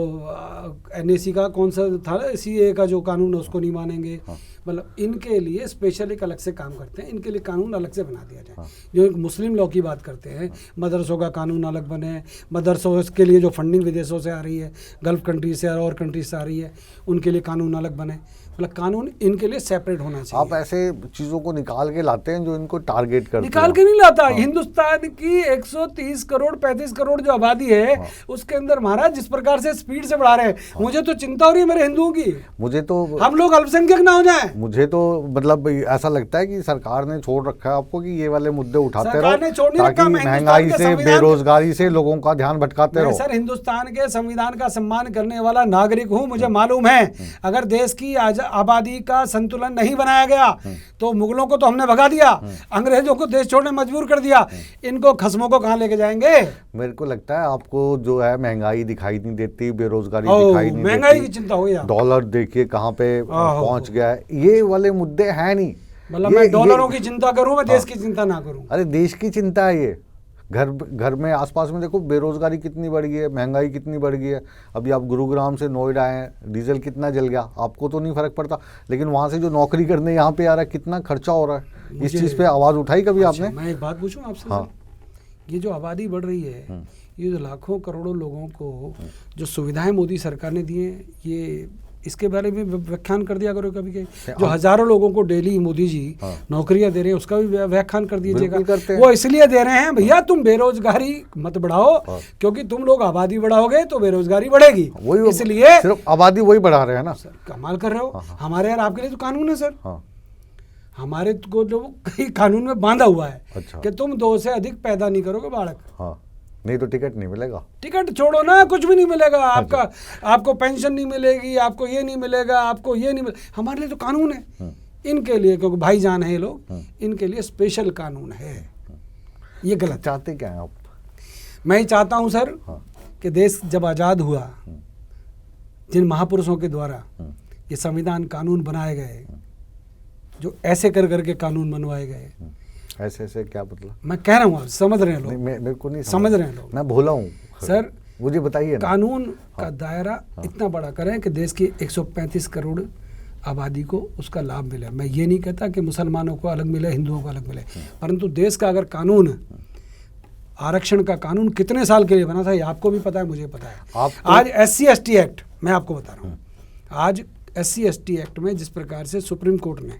NAC का कौन सा था, CA का जो कानून है उसको नहीं मानेंगे। मतलब इनके लिए स्पेशल एक अलग से काम करते हैं, इनके लिए कानून अलग से बना दिया जाए। जो एक मुस्लिम लॉ की बात करते हैं, मदरसों का कानून अलग बने, मदरसों के लिए जो फंडिंग विदेशों से आ रही है, गल्फ कंट्री से और कंट्री से आ रही है, उनके लिए कानून अलग बने। मतलब कानून इनके लिए सेपरेट होना चाहिए। आप ऐसे चीज़ों को निकाल के लाते हैं जो इनको टारगेट करते हैं। निकाल के नहीं लाता। हिंदुस्तान की 130 करोड़ 35 करोड़ जो आबादी है, उसके अंदर महाराज जिस प्रकार से स्पीड से बढ़ा रहे हैं, मुझे तो चिंता हो रही है मेरे हिंदुओं की। मुझे तो हम लोग अल्पसंख्यक ना हो जाएं। मुझे तो मतलब ऐसा लगता है कि सरकार ने छोड़ रखा है आपको कि ये वाले मुद्दे उठाते रहो, ताकि महंगाई से, बेरोजगारी से लोगों का ध्यान भटकाते रहो। सर, हिंदुस्तान के संविधान का सम्मान करने वाला नागरिक हूँ, मुझे मालूम है अगर देश की आबादी का संतुलन नहीं बनाया गया तो मुगलों को तो हमने भगा दिया, अंग्रेजों को देश छोड़ने मजबूर कर दिया, इनको खस्मों को कहाँ लेके जाएंगे? मेरे को लगता है आपको जो है महंगाई दिखाई नहीं देती, बेरोजगारी दिखाई नहीं देती, महंगाई की चिंता हो गया, डॉलर देखिए कहाँ पे पहुंच गया है, ये वाले मुद्दे हैं नहीं। मतलब मैं डॉलरों की चिंता करूं, मैं देश की चिंता ना करूं। अरे देश की चिंता है ये। घर में आसपास में देखो बेरोजगारी कितनी बढ़ गई है, महंगाई कितनी बढ़ गई है। अभी आप गुरुग्राम से नोएडा आए, डीजल कितना जल गया, आपको तो नहीं फर्क पड़ता, लेकिन वहाँ से जो नौकरी करने यहाँ पे आ रहा है कितना खर्चा हो रहा है। इस चीज़ पे आवाज़ उठाई कभी आपने? मैं एक बात पूछूं आपसे? हाँ। ये जो आबादी बढ़ रही है, ये जो लाखों करोड़ों लोगों को जो सुविधाएं मोदी सरकार ने दी हैं, ये इसके बारे में व्याख्यान कर दिया करो कभी के। जो हजारों लोगों को डेली मोदी जी नौकरियां दे रहे हैं, उसका भी व्याख्यान कर दीजिएगा। वो इसलिए दे रहे हैं भैया, तुम बेरोजगारी मत बढ़ाओ, क्योंकि तुम लोग आबादी बढ़ाओगे तो बेरोजगारी बढ़ेगी, इसलिए सिर्फ आबादी वही बढ़ा रहे हैं ना। सर कमाल कर रहे हो। हमारे यार आपके लिए तो कानून है सर, हमारे को जो कानून में बांधा हुआ है कि तुम 2 से अधिक पैदा नहीं करोगे बालक, नहीं तो टिकट नहीं मिलेगा। टिकट छोड़ो ना, कुछ भी नहीं मिलेगा आपका, आपको पेंशन नहीं मिलेगी, आपको ये नहीं मिलेगा, आपको ये नहीं मिलेगा। हमारे लिए तो कानून है, इनके लिए क्योंकि भाईजान है ये लोग, इनके लिए स्पेशल कानून है। ये गलत। चाहते क्या हैं आप? मैं ही चाहता हूँ सर कि देश जब आज़ाद हुआ, जिन महापुरुषों के द्वारा ये संविधान कानून बनाए गए, जो ऐसे कर करके कानून बनवाए गए, ऐसे क्या मतलब? मैं कह रहा हूँ, समझ रहे हैं लोग? मेरे को नहीं समझ रहे हैं लोग, मैं भोला हूँ सर। मुझे बताइए। कानून का दायरा इतना बड़ा करें कि देश की 135 करोड़ आबादी को उसका लाभ मिले। मैं ये नहीं कहता कि मुसलमानों को अलग मिले, हिंदुओं को अलग मिले, परंतु देश का अगर कानून, आरक्षण का कानून कितने साल के लिए बना था, ये आपको भी पता है, मुझे पता है। आज SC/ST एक्ट, मैं आपको बता रहा हूँ, आज SC/ST एक्ट में जिस प्रकार से सुप्रीम कोर्ट ने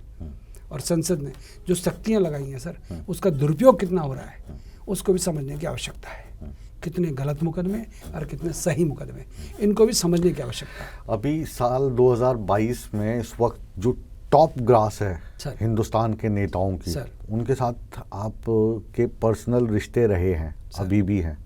और संसद ने जो सख्तियां लगाई हैं सर, उसका दुरुपयोग कितना हो रहा है उसको भी समझने की आवश्यकता है। कितने गलत मुकदमे और कितने सही मुकदमे, इनको भी समझने की आवश्यकता है। अभी साल 2022 में इस वक्त जो टॉप ग्रास है हिंदुस्तान के नेताओं की, उनके साथ आप के पर्सनल रिश्ते रहे हैं, अभी भी हैं,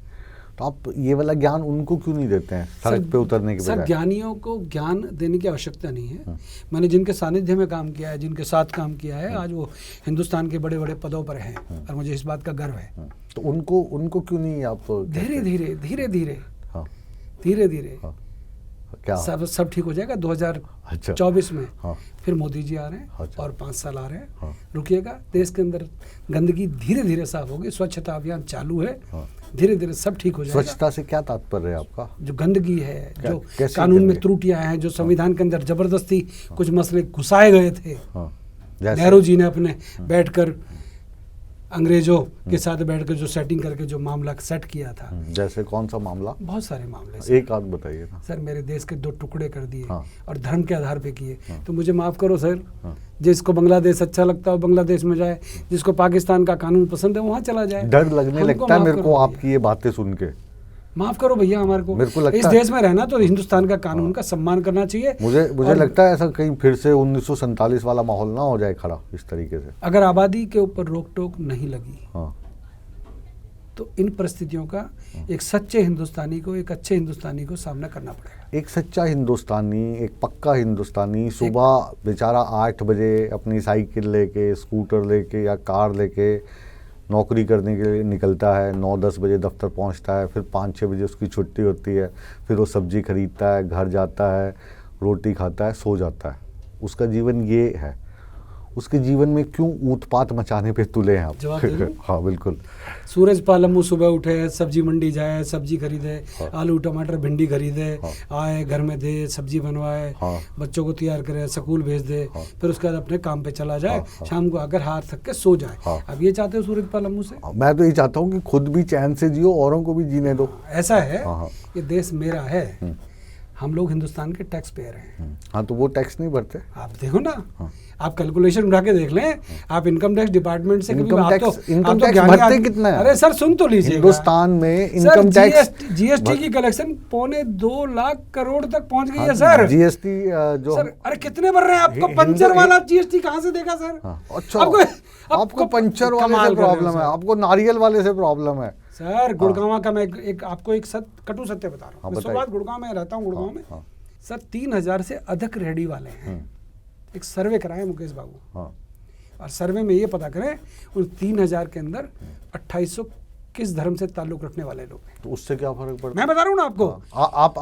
तो आप ये वाला ज्ञान उनको क्यों नहीं देते हैं सड़क पे उतरने के बजाय? सर ज्ञानियों को ज्ञान देने की आवश्यकता नहीं है। मैंने जिनके सानिध्य में काम किया है, जिनके साथ काम किया है, आज वो हिंदुस्तान के बड़े बड़े पदों पर हैं और मुझे इस बात का गर्व है। तो उनको क्यों नहीं आप धीरे धीरे क्या सब ठीक हो जाएगा। 2024 में फिर मोदी जी आ रहे हैं और 5 साल आ रहे हैं, रुकिएगा। देश के अंदर गंदगी धीरे धीरे साफ होगी, स्वच्छता अभियान चालू है, धीरे धीरे सब ठीक हो जाएगा। स्वच्छता से क्या तात्पर्य है आपका? जो गंदगी है, जो कानून में त्रुटियां हैं, जो संविधान के अंदर जबरदस्ती कुछ मसले घुसाए गए थे, नेहरू जी ने अपने बैठकर अंग्रेजों के साथ बैठकर जो सेटिंग करके जो मामला सेट किया था। जैसे कौन सा मामला? बहुत सारे मामले, एक आध बताइए ना सर। मेरे देश के 2 टुकड़े कर दिए और धर्म के आधार पे किए, तो मुझे माफ करो सर। जिसको बांग्लादेश अच्छा लगता है बांग्लादेश में जाए, जिसको पाकिस्तान का कानून पसंद है वहाँ चला जाए। डर लगने लगता है मेरे को आपकी ये बातें सुन के। माफ करो भैया, हमारे को इस देश में रहना तो हिंदुस्तान का कानून का सम्मान करना चाहिए। मुझे लगता है ऐसा कहीं फिर से 1947 वाला माहौल ना हो जाए खड़ा इस तरीके से। अगर आबादी के ऊपर रोक टोक नहीं लगी तो इन परिस्थितियों का एक सच्चे हिंदुस्तानी को, एक अच्छे हिंदुस्तानी को सामना करना पड़ेगा। एक सच्चा हिंदुस्तानी, एक पक्का हिंदुस्तानी सुबह बेचारा 8 बजे अपनी साइकिल लेके, स्कूटर लेके या कार लेके नौकरी करने के लिए निकलता है, 9-10 बजे दफ्तर पहुंचता है, फिर 5-6 बजे उसकी छुट्टी होती है, फिर वो सब्जी खरीदता है, घर जाता है, रोटी खाता है, सो जाता है। उसका जीवन ये है। उसके जीवन में क्यों उत्पात मचाने पे तुले हैं जवाब दे आप? दूं? हाँ बिल्कुल। सूरज पालमू सुबह उठे, सब्जी मंडी जाए, सब्जी खरीदे, आलू टमाटर भिंडी खरीदे, आए घर में दे, सब्जी बनवाए, बच्चों को तैयार करे, स्कूल भेज दे, फिर उसके बाद अपने काम पे चला जाए, शाम को आकर हार थक के सो जाए। अब ये चाहते हो सूरज पालमू से? मैं तो ये चाहता हूँ कि खुद भी चैन से जियो, औरों को भी जीने दो। ऐसा है, ये देश मेरा है, हम लोग हिंदुस्तान के टैक्स पेयर हैं। हाँ, तो वो टैक्स नहीं भरते। आप देखो ना, आप कैलकुलेशन उठा के देख लें, आप इनकम टैक्स डिपार्टमेंट से इनकम आप टैक्स भरते कितना है? अरे सर सुन तो लीजिए, हिंदुस्तान में इनकम टैक्स, जीएसटी की कलेक्शन 2.25 लाख करोड़ तक पहुंच गई है सर। जीएसटी जो सर, अरे कितने भर रहे हैं? आपको पंचर वाला जीएसटी कहाँ से देगा सर? अच्छा, आपको पंचर वाले से प्रॉब्लम है, आपको नारियल वाले से प्रॉब्लम है सर। गुड़गांव का मैं आपको एक कटु सत्य बता रहा हूँ। मैं शुरुआत गुड़गांव में रहता हूँ। गुड़गांव में सर 3000 से अधिक रेहड़ी वाले हैं। एक सर्वे कराएं मुकेश बाबू, और सर्वे में ये पता करें उन 3000 के अंदर 2800 किस धर्म से ताल्लुक रखने वाले लोग हैं। तो उससे क्या फर्क पड़ता है? मैं बता रहा हूँ ना आपको।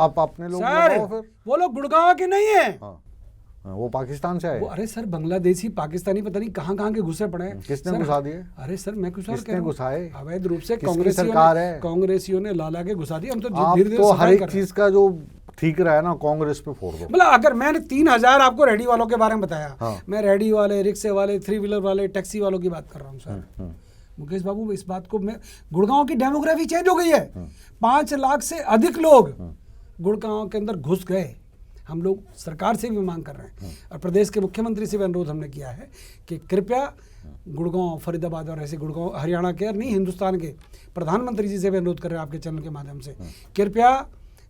आप अपने लोग सर, वो लोग गुड़गांव के नहीं है, वो पाकिस्तान से आए। अरे सर बांग्लादेशी, पाकिस्तानी, पता नहीं कहाँ के घुसे पड़े हैं। किसने घुसा दिए? अरे सर मैं कुछ और किसने घुसाए? अवैध रूप से कांग्रेसियों ने लाला के घुसा दिए। हम तो धीरे-धीरे तो हर एक चीज का जो ठीक रहा है ना, कांग्रेस पे फोड़ दो। मतलब अगर मैंने 3000 आपको रेडी वालों के बारे में बताया, मैं रेडी वाले, रिक्शे वाले, 3 व्हीलर वाले, टैक्सी वालों की बात कर रहा हूँ सर। मुकेश बाबू, इस बात को मैं, गुड़गांव की डेमोग्राफी चेंज हो गई है। 5 लाख से अधिक लोग गुड़गांव के अंदर घुस गए। हम लोग सरकार से भी मांग कर रहे हैं, और प्रदेश के मुख्यमंत्री से भी अनुरोध हमने किया है कि कृपया गुड़गांव, फरीदाबाद और ऐसे गुड़गांव, हरियाणा के नहीं, हिंदुस्तान के प्रधानमंत्री जी से भी अनुरोध कर रहे हैं आपके चैनल के माध्यम से, कृपया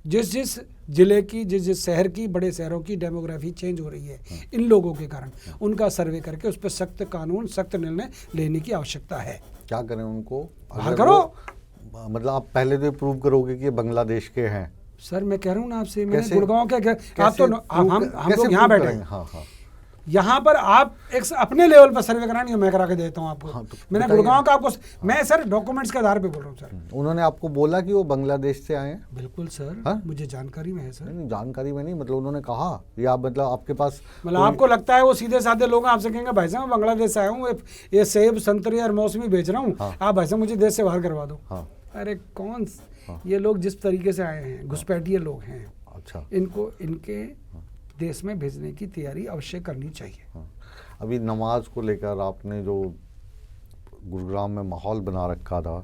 जिस जिले की, जिस शहर की, बड़े शहरों की डेमोग्राफी चेंज हो रही है इन लोगों के कारण, उनका सर्वे करके उस पर सख्त कानून, सख्त निर्णय लेने की आवश्यकता है। क्या करें उनको? बाहर करो। मतलब आप पहले तो प्रूव करोगे कि ये बांग्लादेश के हैं। सर मैं कह रहा हूँ ना आपसे, मैंने गुड़गांव क्या आप तो हम लोग यहाँ बैठे हैं। यहाँ पर आप एक अपने लेवल पर सर्वे करानी, मैं करा के देता हूँ आपको। तो मैंने गुड़गांव का आपको मैं सर डॉक्यूमेंट्स के आधार पे बोल रहा हूँ सर। उन्होंने आपको बोला कि वो बांग्लादेश से आए हैं? बिल्कुल सर, मुझे जानकारी में है सर। नहीं, जानकारी में नहीं, मतलब उन्होंने कहा, या मतलब आपके पास, मतलब आपको लगता है वो सीधे साधे लोग आपसे कहेंगे भाई साहब मैं बांग्लादेश से आया हूँ, ये सेब, संतरे और मौसमी बेच रहा हूँ, आप भाई साहब मुझे देश से बाहर करवा दो। अरे कौन, ये लोग जिस तरीके से आए हैं, घुसपैठिए लोग हैं। अच्छा, इनको इनके देश में भेजने की तैयारी अवश्य करनी चाहिए। अभी नमाज को लेकर आपने जो गुरुग्राम में माहौल बना रखा था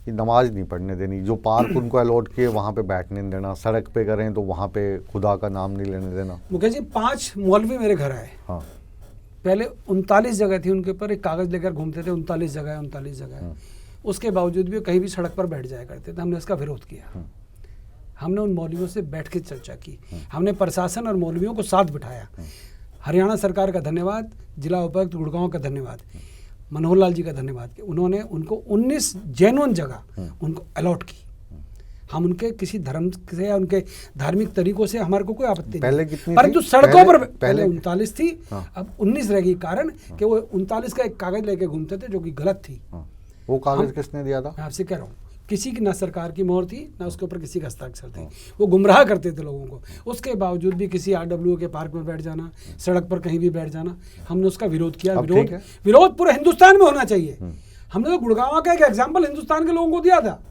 कि नमाज नहीं पढ़ने देनी, जो पार्क उनको अलॉट किए वहाँ पे बैठने नहीं देना, सड़क पे करें तो वहाँ पे खुदा का नाम नहीं लेने देना। मुकेश जी, 5 मौलवी मेरे घर आए। पहले 39 जगह थी उनके ऊपर, एक कागज लेकर घूमते थे, 39 जगह। उसके बावजूद भी कहीं भी सड़क पर बैठ जाया करते थे। हमने इसका विरोध किया। हमने उन मौलवियों से बैठ के चर्चा की, हमने प्रशासन और मौलवियों को साथ बिठाया। हरियाणा सरकार का धन्यवाद, जिला उपायुक्त गुड़गांव का धन्यवाद, मनोहर लाल जी का धन्यवाद कि उन्होंने उनको 19 जेन्युइन जगह उनको अलॉट की। हम उनके किसी धर्म से या उनके धार्मिक तरीकों से हमारे को कोई आपत्ति नहीं, परंतु सड़कों पर पहले 39 थी, अब 19 रहेगी। कारण कि वो 39 का एक कागज लेके घूमते थे जो कि गलत थी। वो कागज किसने दिया था? मैं आपसे कह रहा हूँ, किसी की ना सरकार की मोहर थी, ना उसके ऊपर किसी का हस्ताक्षर थे। वो गुमराह करते थे लोगों को। उसके बावजूद भी किसी RWO के पार्क में बैठ जाना, सड़क पर कहीं भी बैठ जाना, हमने उसका विरोध किया। विरोध पूरे हिंदुस्तान में होना चाहिए। हमने तो गुड़गांव का एक एग्जाम्पल हिंदुस्तान के लोगों को दिया था,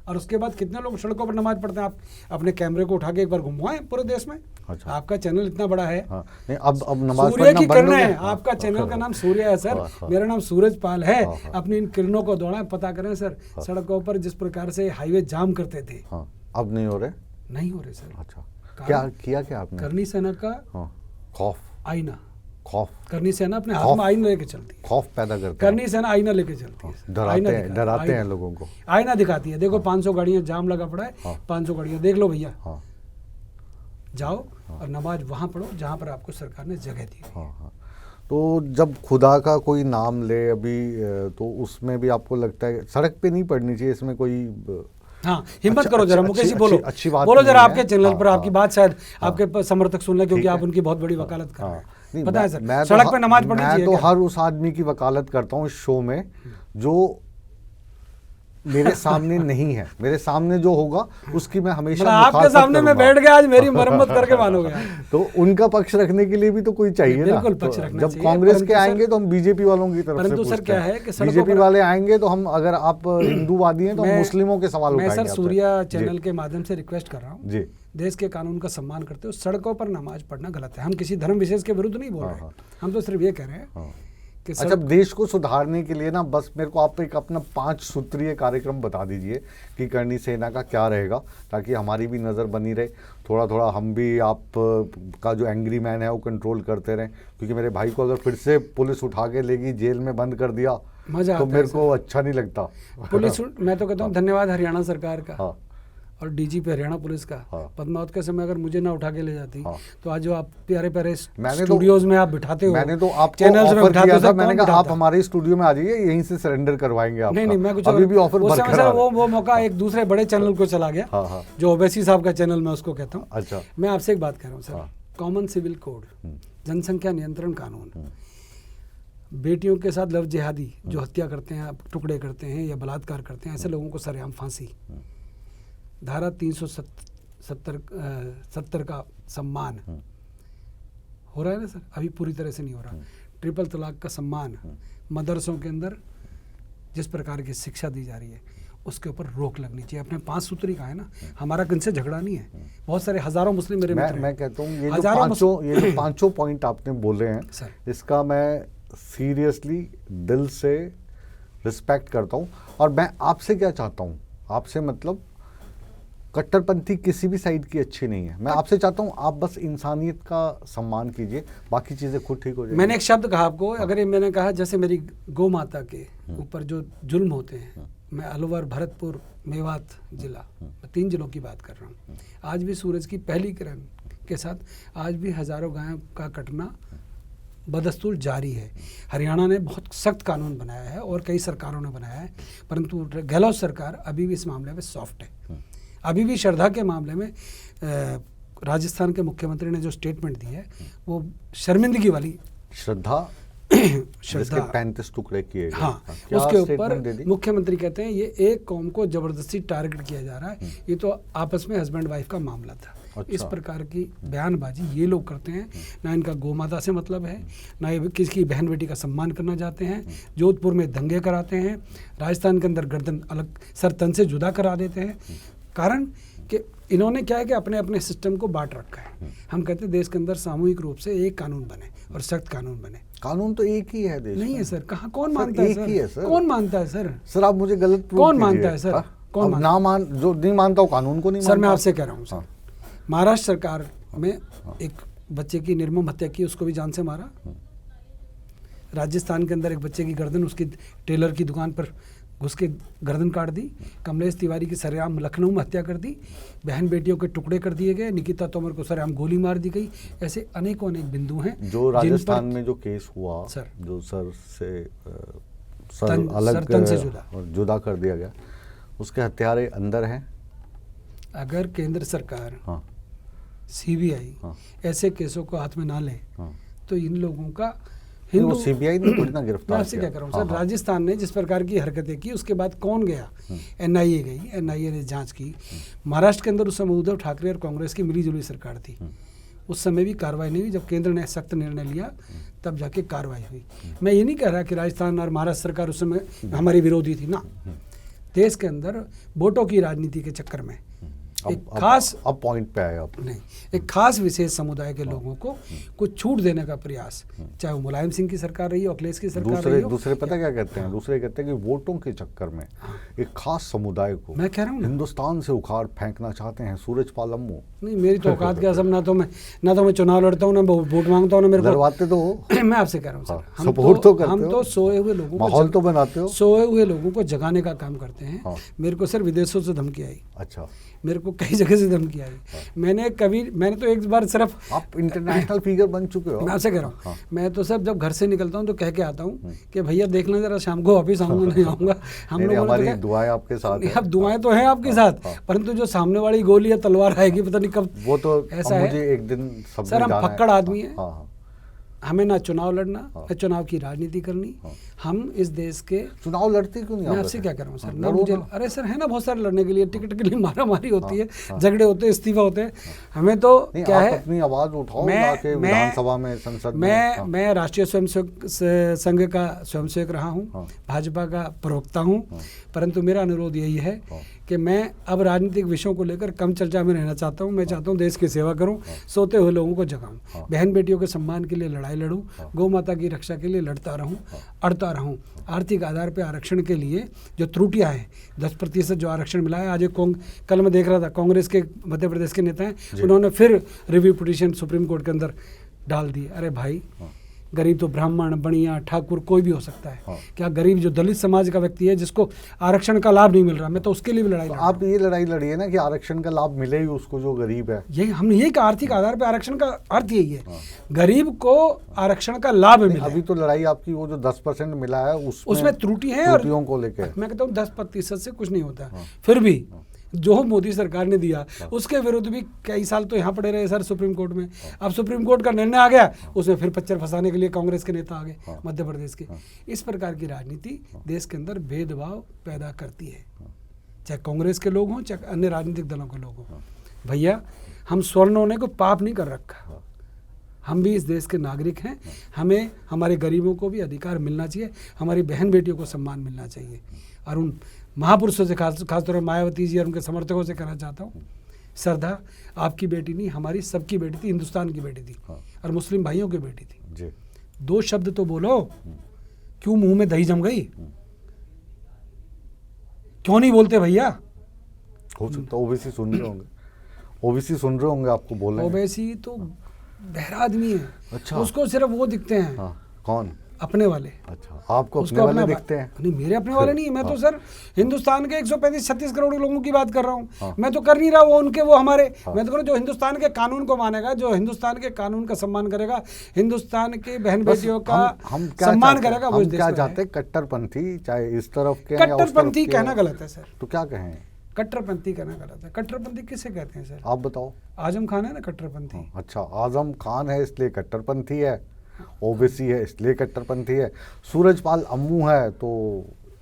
और उसके बाद कितने लोग सड़कों पर नमाज पढ़ते हैं। आप अपने कैमरे को उठा के एक बार घुमवाएं पूरे देश में। अच्छा। आपका चैनल इतना बड़ा है। नहीं, अब नमाज सूर्य की किरणें है, आपका चैनल का नाम सूर्य है सर, मेरा नाम सूरज पाल है। अपनी इन किरणों को दौड़ाएं, पता करें सर, सड़कों पर जिस प्रकार से हाईवे जाम करते थे, अब नहीं हो रहे। नहीं हो रहे सर। अच्छा, क्या किया क्या आपने? करनी सेना का खौफ, आईना, खौफ। करनी सेना अपने हाथ में आईना लेके चलती है, खौफ पैदा करती है। करनी सेना आईना लेके चलती है, डराते हैं लोगों को, आईना दिखाती है। देखो 500 गाड़ियां जाम लगा पड़ा है, 500 गाड़ियां देख लो भैया, जाओ और नमाज वहां पढ़ो जहां पर आपको सरकार ने जगह दी। तो जब खुदा का कोई नाम ले अभी, तो उसमें भी आपको लगता है सड़क पे नहीं पढ़नी चाहिए, इसमें कोई हिम्मत करो जरा मुकेश जी, बोलो अच्छी बात बोलो जरा। आपके चैनल पर आपकी बात शायद आपके समर्थक सुन ले, क्योंकि आप उनकी बहुत बड़ी वकालत कर रहे हैं। पता है सर, सड़क पे नमाज पढ़नी चाहिए। मैं तो हर उस आदमी की वकालत करता हूँ इस शो में जो मेरे सामने नहीं है, मेरे सामने जो होगा उसकी मैं हमेशा मतलब आपके मुखातब सामने मैं करूंगा। बैठ गया आज मेरी मरम्मत करके मानोगे आप। तो उनका पक्ष रखने के लिए भी तो कोई चाहिए ना। बिल्कुल पक्ष तो रखना जब चाहिए, कांग्रेस के परंतु सर- आएंगे तो हम बीजेपी वालों की तरफ से परंतु सर पूछते क्या हैं। है कि सड़कों बीजेपी पर- वाले आएंगे तो हम, अगर आप हिंदूवादी हैं तो हम मैं- मुस्लिमों के सवाल मैं उठाएंगे सर आपसे। सूर्या जी, चैनल के माध्यम से रिक्वेस्ट कर रहा हूँ, जी देश के कानून का सम्मान करते हो, सड़कों पर नमाज पढ़ना गलत है। हम किसी धर्म विशेष के विरुद्ध नहीं बोल रहे हैं, हम तो सिर्फ ये कह रहे हैं हाँ। कि अच्छा, देश को सुधारने के लिए ना बस मेरे को आप एक अपना 5 सूत्रीय कार्यक्रम बता दीजिए कि करणी सेना का क्या रहेगा, ताकि हमारी भी नज़र बनी रहे, थोड़ा थोड़ा हम भी आप का जो एंग्री मैन है वो कंट्रोल करते रहें, क्योंकि मेरे भाई को अगर फिर से पुलिस उठा के लेगी, जेल में बंद कर दिया मजा तो आता मेरे है को अच्छा नहीं लगता। पुलिस मैं तो कहता हूँ धन्यवाद हरियाणा सरकार का हाँ और डीजीपी हरियाणा पुलिस का। हाँ। पद्मावत के समय अगर मुझे ना उठा के ले जाती हाँ। तो आज जो आप प्यारे प्यारे मैंने तो- स्टूडियोज में आप बिठाते हो, मैंने तो आपको चैनल्स में ऑफर बिठाते किया हो, था, सब मैंने कौन कहा आप बिठाता? हमारे स्टूडियो में आ जाइए, यहीं से सरेंडर करवाएंगे आपका। नहीं मैं कुछ अभी भी ऑफर उस समय बरकरार सर है। वो मौका एक दूसरे बड़े चैनल को चला गया, हाँ हाँ जो ओवैसी साहब का चैनल मैं उसको कहता हूँ। अच्छा मैं आपसे एक बात कह रहा हूँ सर, हाँ। कॉमन सिविल कोड, जनसंख्या नियंत्रण कानून, बेटियों के साथ लव जिहादी जो हत्या करते हैं, टुकड़े करते हैं या बलात्कार करते हैं, ऐसे लोगों को सरेआम फांसी, धारा 370 का सम्मान हो रहा है ना सर, अभी पूरी तरह से नहीं हो रहा। ट्रिपल तलाक का सम्मान, मदरसों के अंदर जिस प्रकार की शिक्षा दी जा रही है उसके ऊपर रोक लगनी चाहिए। अपने 5 सूत्री का है ना, हमारा किनसे झगड़ा नहीं है, बहुत सारे हजारों मुस्लिम मेरे मित्र हैं। मैं कहता हूँ ये जो हजारों पांचों पॉइंट आपने बोले हैं सर, इसका मैं सीरियसली दिल से रिस्पेक्ट करता हूँ। और मैं आपसे क्या चाहता हूँ, आपसे मतलब कट्टरपंथी किसी भी साइड की अच्छी नहीं है, मैं आपसे चाहता हूँ आप बस इंसानियत का सम्मान कीजिए, बाकी चीज़ें खुद ठीक हो जाएगी। मैंने एक शब्द कहा आपको, अगर ये मैंने कहा जैसे मेरी गौ माता के ऊपर जो जुल्म होते हैं, मैं अलवर, भरतपुर, मेवात जिला, 3 जिलों की बात कर रहा हूँ, आज भी सूरज की पहली किरण के साथ आज भी हजारों गायों का कटना बदस्तूर जारी है। हरियाणा ने बहुत सख्त कानून बनाया है और कई सरकारों ने बनाया है, परंतु गहलोत सरकार अभी भी इस मामले में सॉफ्ट है। अभी भी श्रद्धा के मामले में राजस्थान के मुख्यमंत्री ने जो स्टेटमेंट दी है वो शर्मिंदगी वाली। श्रद्धा जिसके 35 टुकड़े किए गए, हाँ, क्या उसके statement दे ऊपर दी? मुख्यमंत्री कहते हैं ये एक कौम को जबरदस्ती टारगेट किया जा रहा है, ये तो आपस में हस्बैंड वाइफ का मामला था। अच्छा। इस प्रकार की बयानबाजी ये लोग करते हैं, ना इनका गौ माता से मतलब है, ना ये किसी बहन बेटी का सम्मान करना चाहते हैं। जोधपुर में दंगे कराते हैं, राजस्थान के अंदर गर्दन अलग सर तन से जुदा करा देते हैं। कारण कि इन्होंने क्या है कि अपने अपने सिस्टम को बांट रखा है। हम कहते हैं देश के अंदर सामूहिक रूप से एक कानून बने और सख्त कानून बने। कानून तो एक ही है देश नहीं में। है सर, कहाँ कौन सर, मानता है एक ही है सर? सर। कौन मानता है सर? सर आप मुझे गलत prove कौन कीजिए। मानता है सर? हाँ? कौन अब मानता ना मान जो नहीं मानता वो कानून को नहीं सर मानता। मैं आपसे कह रहा हूँ सर, हाँ। महाराष्ट्र सरकार में एक बच्चे की निर्मम हत्या की, उसको भी जान से मारा। राजस्थान के अंदर एक बच्चे की गर्दन उसकी टेलर की दुकान पर घुस के गर्दन काट दी। कमलेश तिवारी की सरेआम लखनऊ में हत्या कर दी। बहन बेटियों के टुकड़े कर दिए गए। निकिता तोमर को सरेआम गोली मार दी गई। ऐसे अनेकों अनेक बिंदु हैं जो राजस्थान में जो केस हुआ सर, जो सर से तन से जुदा कर दिया गया, उसके हत्यारे अंदर हैं। अगर केंद्र सरकार हाँ सीबीआई हाँ ऐसे केसों को हाथ में ना ले हाँ तो इन लोगों का हिंदू सीबीआई ने थोड़ी ना गिरफ्तार मैं आपसे क्या कर रहा हूँ हाँ, सर, हाँ। राजस्थान ने जिस प्रकार की हरकतें की उसके बाद कौन गया? एनआईए गई, एनआईए ने जांच की। महाराष्ट्र के अंदर उस समय उद्धव ठाकरे और कांग्रेस की मिलीजुली सरकार थी, उस समय भी कार्रवाई नहीं हुई। जब केंद्र ने सख्त निर्णय लिया तब जाके कार्रवाई हुई। मैं ये नहीं कह रहा कि राजस्थान और महाराष्ट्र सरकार उस समय हमारी विरोधी थी ना। देश के अंदर वोटों की राजनीति के चक्कर में एक खास अब पॉइंट पे आए आप। नहीं, एक खास विशेष समुदाय के लोगों को कुछ छूट देने का प्रयास, चाहे वो मुलायम सिंह की सरकार रही हो, अखिलेश की सरकार रही हो। दूसरे पता क्या कहते हैं? दूसरे कहते हैं कि वोटों के चक्कर में एक खास समुदाय को मैं कह रहा हूँ हिंदुस्तान से उखाड़ फेंकना चाहते हैं। सूरजपाल लम्बू नहीं, मेरी तो औकात क्या सब, ना तो मैं चुनाव लड़ता हूँ, ना वोट मांगता हूँ, ना मेरे को डरवाते तो हो। मैं आपसे कह रहा हूँ सर, हाँ, सपोर्ट तो करते हम हो। तो सोए हुए लोगों को माहौल तो बनाते हो। सोए हुए लोगों को जगाने का काम करते हैं। हाँ। मेरे को सर विदेशों से धमकी आई, अच्छा, मेरे को कई जगह से धमकी आई। मैंने तो एक बार सिर्फ, आप इंटरनेशनल फिगर बन चुके हो। मैं आपसे कह रहा हूँ, मैं तो सर जब घर से निकलता हूँ तो कह के आता हूँ कि भैया देखना जरा शाम को वापिस आऊंगा नहीं आऊंगा। हम लोगों ने हमारी दुआएं आपके साथ हैं। अब दुआएं तो हैं आपके साथ, परंतु जो सामने वाली गोली या तलवार आएगी पता नहीं कब। वो तो ऐसा है मुझे एक दिन सब सर, हम फक्कड़ आदमी हैं। हाँ, हमें ना चुनाव लड़ना, हाँ। ना चुनाव की राजनीति करनी। हाँ। हम इस देश के, चुनाव लड़ते क्यों नहीं मैं आप आपसे वैसे? क्या कर रहा हूँ सर, हाँ, ना लड़ो मुझे, ना। अरे सर है ना बहुत सारे लड़ने के लिए, टिकट के लिए मारा मारी होती है, हाँ। झगड़े होते हैं, इस्तीफा होते हैं। हमें तो नहीं, क्या आप है, अपनी आवाज उठाओ जाके मैं विधानसभा में, संसद में। हाँ। मैं राष्ट्रीय स्वयंसेवक संघ का स्वयंसेवक रहा हूँ, हाँ। भाजपा का प्रवक्ता हूँ, हाँ। परंतु मेरा अनुरोध यही है हाँ। कि मैं अब राजनीतिक विषयों को लेकर कम चर्चा में रहना चाहता हूँ। मैं चाहता हूँ देश की सेवा करूँ, सोते हुए लोगों को जगाऊँ, हाँ। बहन बेटियों के सम्मान के लिए लड़ाई लड़ूँ, हाँ। गौ माता की रक्षा के लिए लड़ता रहूँ, अड़ता रहूँ। आर्थिक आधार पर आरक्षण के लिए जो त्रुटियाँ हैं, 10% जो आरक्षण मिला है, आज एक कल मैं देख रहा था कांग्रेस के मध्य प्रदेश के नेता हैं, उन्होंने फिर रिव्यू पिटीशन सुप्रीम कोर्ट के अंदर डाल दी। अरे भाई, गरीब तो ब्राह्मण, बनिया, ठाकुर कोई भी हो सकता है। हाँ। क्या गरीब जो दलित समाज का व्यक्ति है जिसको आरक्षण का लाभ नहीं मिल रहा, मैं तो उसके लिए भी लड़ाई तो लड़ रहा हूं। आप ये लड़ाई लड़िए ना कि आरक्षण का लाभ मिले ही उसको जो गरीब है। यही हमने यही कहा, आर्थिक आधार पर आरक्षण का अर्थ यही है, गरीब को आरक्षण का लाभ मिले। अभी तो लड़ाई आपकी वो जो 10% मिला है उसमें त्रुटि है, और त्रुटियों को लेकर मैं कहता हूँ 10% से कुछ नहीं होता। फिर भी जो मोदी सरकार ने दिया उसके विरुद्ध भी कई साल तो यहाँ पड़े रहे सर सुप्रीम कोर्ट में। अब सुप्रीम कोर्ट का निर्णय आ गया, उसमें फिर पच्चर फंसाने के लिए कांग्रेस के नेता आ गए मध्य प्रदेश के। इस प्रकार की राजनीति देश के अंदर भेदभाव पैदा करती है, चाहे कांग्रेस के लोग हों, चाहे अन्य राजनीतिक दलों के लोग हों। भैया, हम स्वर्ण होने को पाप नहीं कर रखा, हम भी इस देश के नागरिक हैं। हमें हमारे गरीबों को भी अधिकार मिलना चाहिए, हमारी बहन बेटियों को सम्मान मिलना चाहिए। और उन महापुरुषों से खासतौर पर मायावती जी और उनके समर्थकों से कहना चाहता हूँ, श्रद्धा आपकी बेटी नहीं, हमारी सबकी बेटी थी, हिंदुस्तान की बेटी थी, और मुस्लिम भाइयों की बेटी थी जी। 2 शब्द तो बोलो, क्यों मुंह में दही जम गई? क्यों नहीं बोलते भैया? हो सकता है ओबीसी सुन रहे होंगे, ओबीसी सुन रहे होंगे आपको बोल रहे हैं। ओबीसी तो बहरा आदमी है। अच्छा। उसको सिर्फ वो दिखते हैं। हाँ, कौन? अपने वाले। अच्छा, आपको उसको अपने वाले अपना दिखते हैं? नहीं, मेरे अपने वाले नहीं, मैं तो सर हिंदुस्तान के 135-36 करोड़ लोगों की बात कर रहा हूँ। हाँ। मैं तो कर नहीं रहा वो उनके, वो हमारे। हाँ। मैं तो कह रहा हूँ जो हिंदुस्तान के कानून को मानेगा, जो हिंदुस्तान के कानून का सम्मान करेगा, हिंदुस्तान के बहन बस बेटियों का हम क्या सम्मान चाहते हैं? करेगा, वो इस हम देश क्या में चाहते है। हैं? कट्टरपंथी, चाहे इस तरफ के हैं या उस तरफ कट्टरपंथी के कहना हैं। गलत है सर, तो क्या कहें? कट्टरपंथी कहना गलत है। कट्टरपंथी किसे कहते हैं सर? आप बताओ। आजम खान है ना कट्टरपंथी। अच्छा, आजम खान है इसलिए कट्टरपंथी है, ओबीसी है इसलिए कट्टरपंथी है, सूरजपाल अम्मू है तो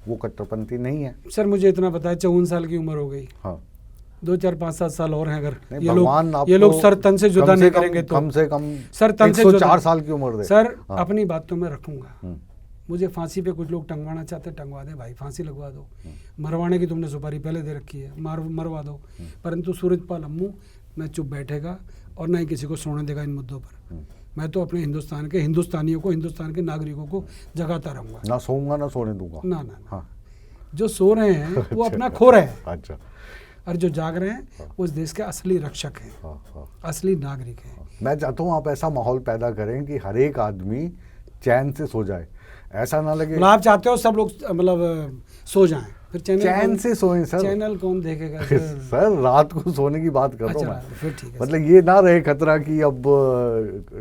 वो कट्टरपंथी नहीं है। सर मुझे इतना पता है, 54 साल की उम्र हो गई, हाँ, 2, 4, 5, 7 साल और हैं अगर नहीं, ये भगवान लोग सर तन से जुदा नहीं करेंगे तो कम से कम सर तन से 104 साल की उम्र दे। सर हाँ। अपनी बात तो मैं रखूंगा। हम्म। मुझे फांसी पे कुछ लोग टंगवाना चाहते, टंगवा दे भाई, फांसी लगवा दो। मरवाने की तुमने सुपारी पहले दे रखी है, मरवा दो। परंतु सूरजपाल अम्मू न चुप बैठेगा और न ही किसी को सोने देगा इन मुद्दों पर। मैं तो अपने हिंदुस्तान के हिंदुस्तानियों को, हिंदुस्तान के नागरिकों को जगाता रहूंगा। ना सोऊंगा ना सोने दूंगा। ना ना, हाँ। जो सो रहे हैं वो अपना खो रहे हैं, अच्छा। और जो जाग रहे हैं वो इस देश के असली रक्षक हैं, हाँ। असली नागरिक हैं। मैं चाहता हूँ आप ऐसा माहौल पैदा करें कि हर एक आदमी चैन से सो जाए, ऐसा ना लगे। मतलब आप चाहते हो सब लोग मतलब सो जाएं, फिर चैन से सोएं सर। चैनल कौन देखेगा सर? सर रात को सोने की बात कर रहा हूँ अच्छा, मैं। फिर ठीक है। मतलब ये ना रहे खतरा कि अब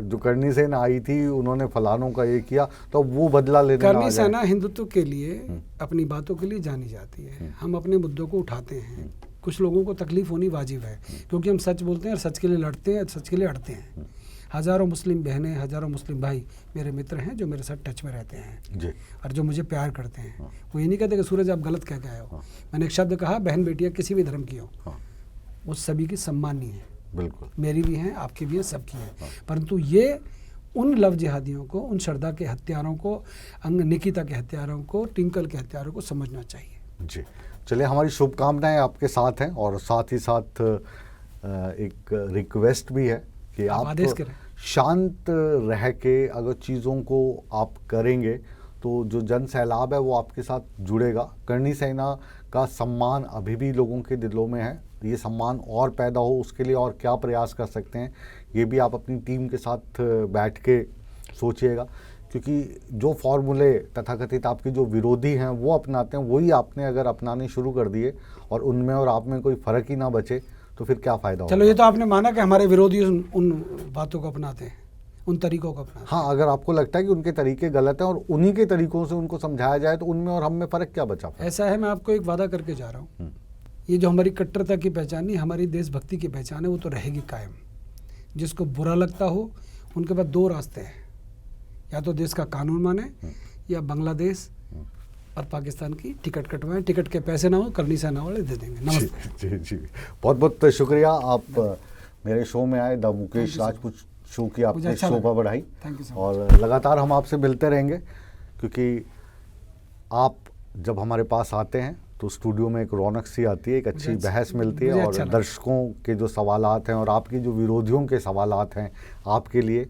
जो करनी सेना आई थी उन्होंने फलानों का ये किया तो अब वो बदला लेने ना आ करनी जाए। सेना हिंदुत्व के लिए अपनी बातों के लिए जानी जाती है। हम अपने मुद्दों को उठाते हैं, कुछ लोगों को तकलीफ होनी वाजिब है, क्योंकि हम सच बोलते हैं और सच के लिए लड़ते हैं, सच के लिए अड़ते हैं। हज़ारों मुस्लिम बहनें, हज़ारों मुस्लिम भाई मेरे मित्र हैं जो मेरे साथ टच में रहते हैं जी। और जो मुझे प्यार करते हैं। वो ये नहीं कहते कि सूरज आप गलत कह के आए हो। मैंने एक शब्द कहा, बहन बेटियाँ किसी भी धर्म की हो, वो सभी की सम्माननीय है। बिल्कुल। मेरी भी हैं, आपकी भी है, सबकी है। परंतु ये उन लव जिहादियों को, उन श्रद्धा के हत्यारों को, निकिता के हत्यारों को, टिंकल के हत्यारों को समझना चाहिए। जी, चलिए, हमारी शुभकामनाएं आपके साथ हैं और साथ ही साथ एक रिक्वेस्ट भी है कि आप आदेश करें। शांत रह के अगर चीज़ों को आप करेंगे तो जो जन सैलाब है वो आपके साथ जुड़ेगा। करनी सेना का सम्मान अभी भी लोगों के दिलों में है, ये सम्मान और पैदा हो उसके लिए और क्या प्रयास कर सकते हैं ये भी आप अपनी टीम के साथ बैठ के सोचिएगा, क्योंकि जो फॉर्मूले तथाकथित आपके जो विरोधी हैं वो अपनाते हैं, वही आपने अगर अपनाने शुरू कर दिए और उनमें और आप में कोई फ़र्क ही ना बचे तो फिर क्या फ़ायदा होगा। चलो, ये तो आपने माना कि हमारे विरोधी उन बातों को अपनाते हैं, उन तरीकों को अपनाते हैं। हाँ, अगर आपको लगता है कि उनके तरीके गलत हैं और उन्हीं के तरीकों से उनको समझाया जाए तो उनमें और हम में फ़र्क क्या बचा। ऐसा है, मैं आपको एक वादा करके जा रहा हूँ, ये जो हमारी कट्टरता की पहचान नहीं, हमारी देशभक्ति की पहचान है, वो तो रहेगी कायम। जिसको बुरा लगता हो उनके पास 2 रास्ते हैं, या तो देश का कानून माने या बांग्लादेश और पाकिस्तान की टिकट कटवाएं, टिकट के पैसे ना हो करनी सेना वाले दे देंगे। नमस्ते। जी जी, बहुत बहुत शुक्रिया, आप मेरे शो में आए, द मुकेश राजपूत शो की आपने शोभा बढ़ाई। और लगातार हम आपसे मिलते रहेंगे, क्योंकि आप जब हमारे पास आते हैं तो स्टूडियो में एक रौनक सी आती है, एक अच्छी बहस मिलती है, और दर्शकों के जो सवालात हैं और आपके जो विरोधियों के सवालात हैं आपके लिए,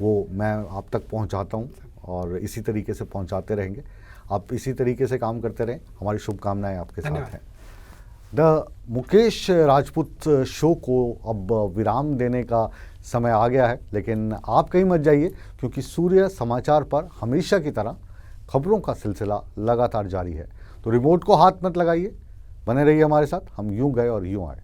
वो मैं आप तक पहुंचाता हूं और इसी तरीके से पहुंचाते रहेंगे। आप इसी तरीके से काम करते रहें, हमारी शुभकामनाएं आपके साथ हैं। द मुकेश राजपूत शो को अब विराम देने का समय आ गया है, लेकिन आप कहीं मत जाइए, क्योंकि सूर्य समाचार पर हमेशा की तरह खबरों का सिलसिला लगातार जारी है। तो रिमोट को हाथ मत लगाइए, बने रहिए हमारे साथ। हम यूं गए और यूं आए।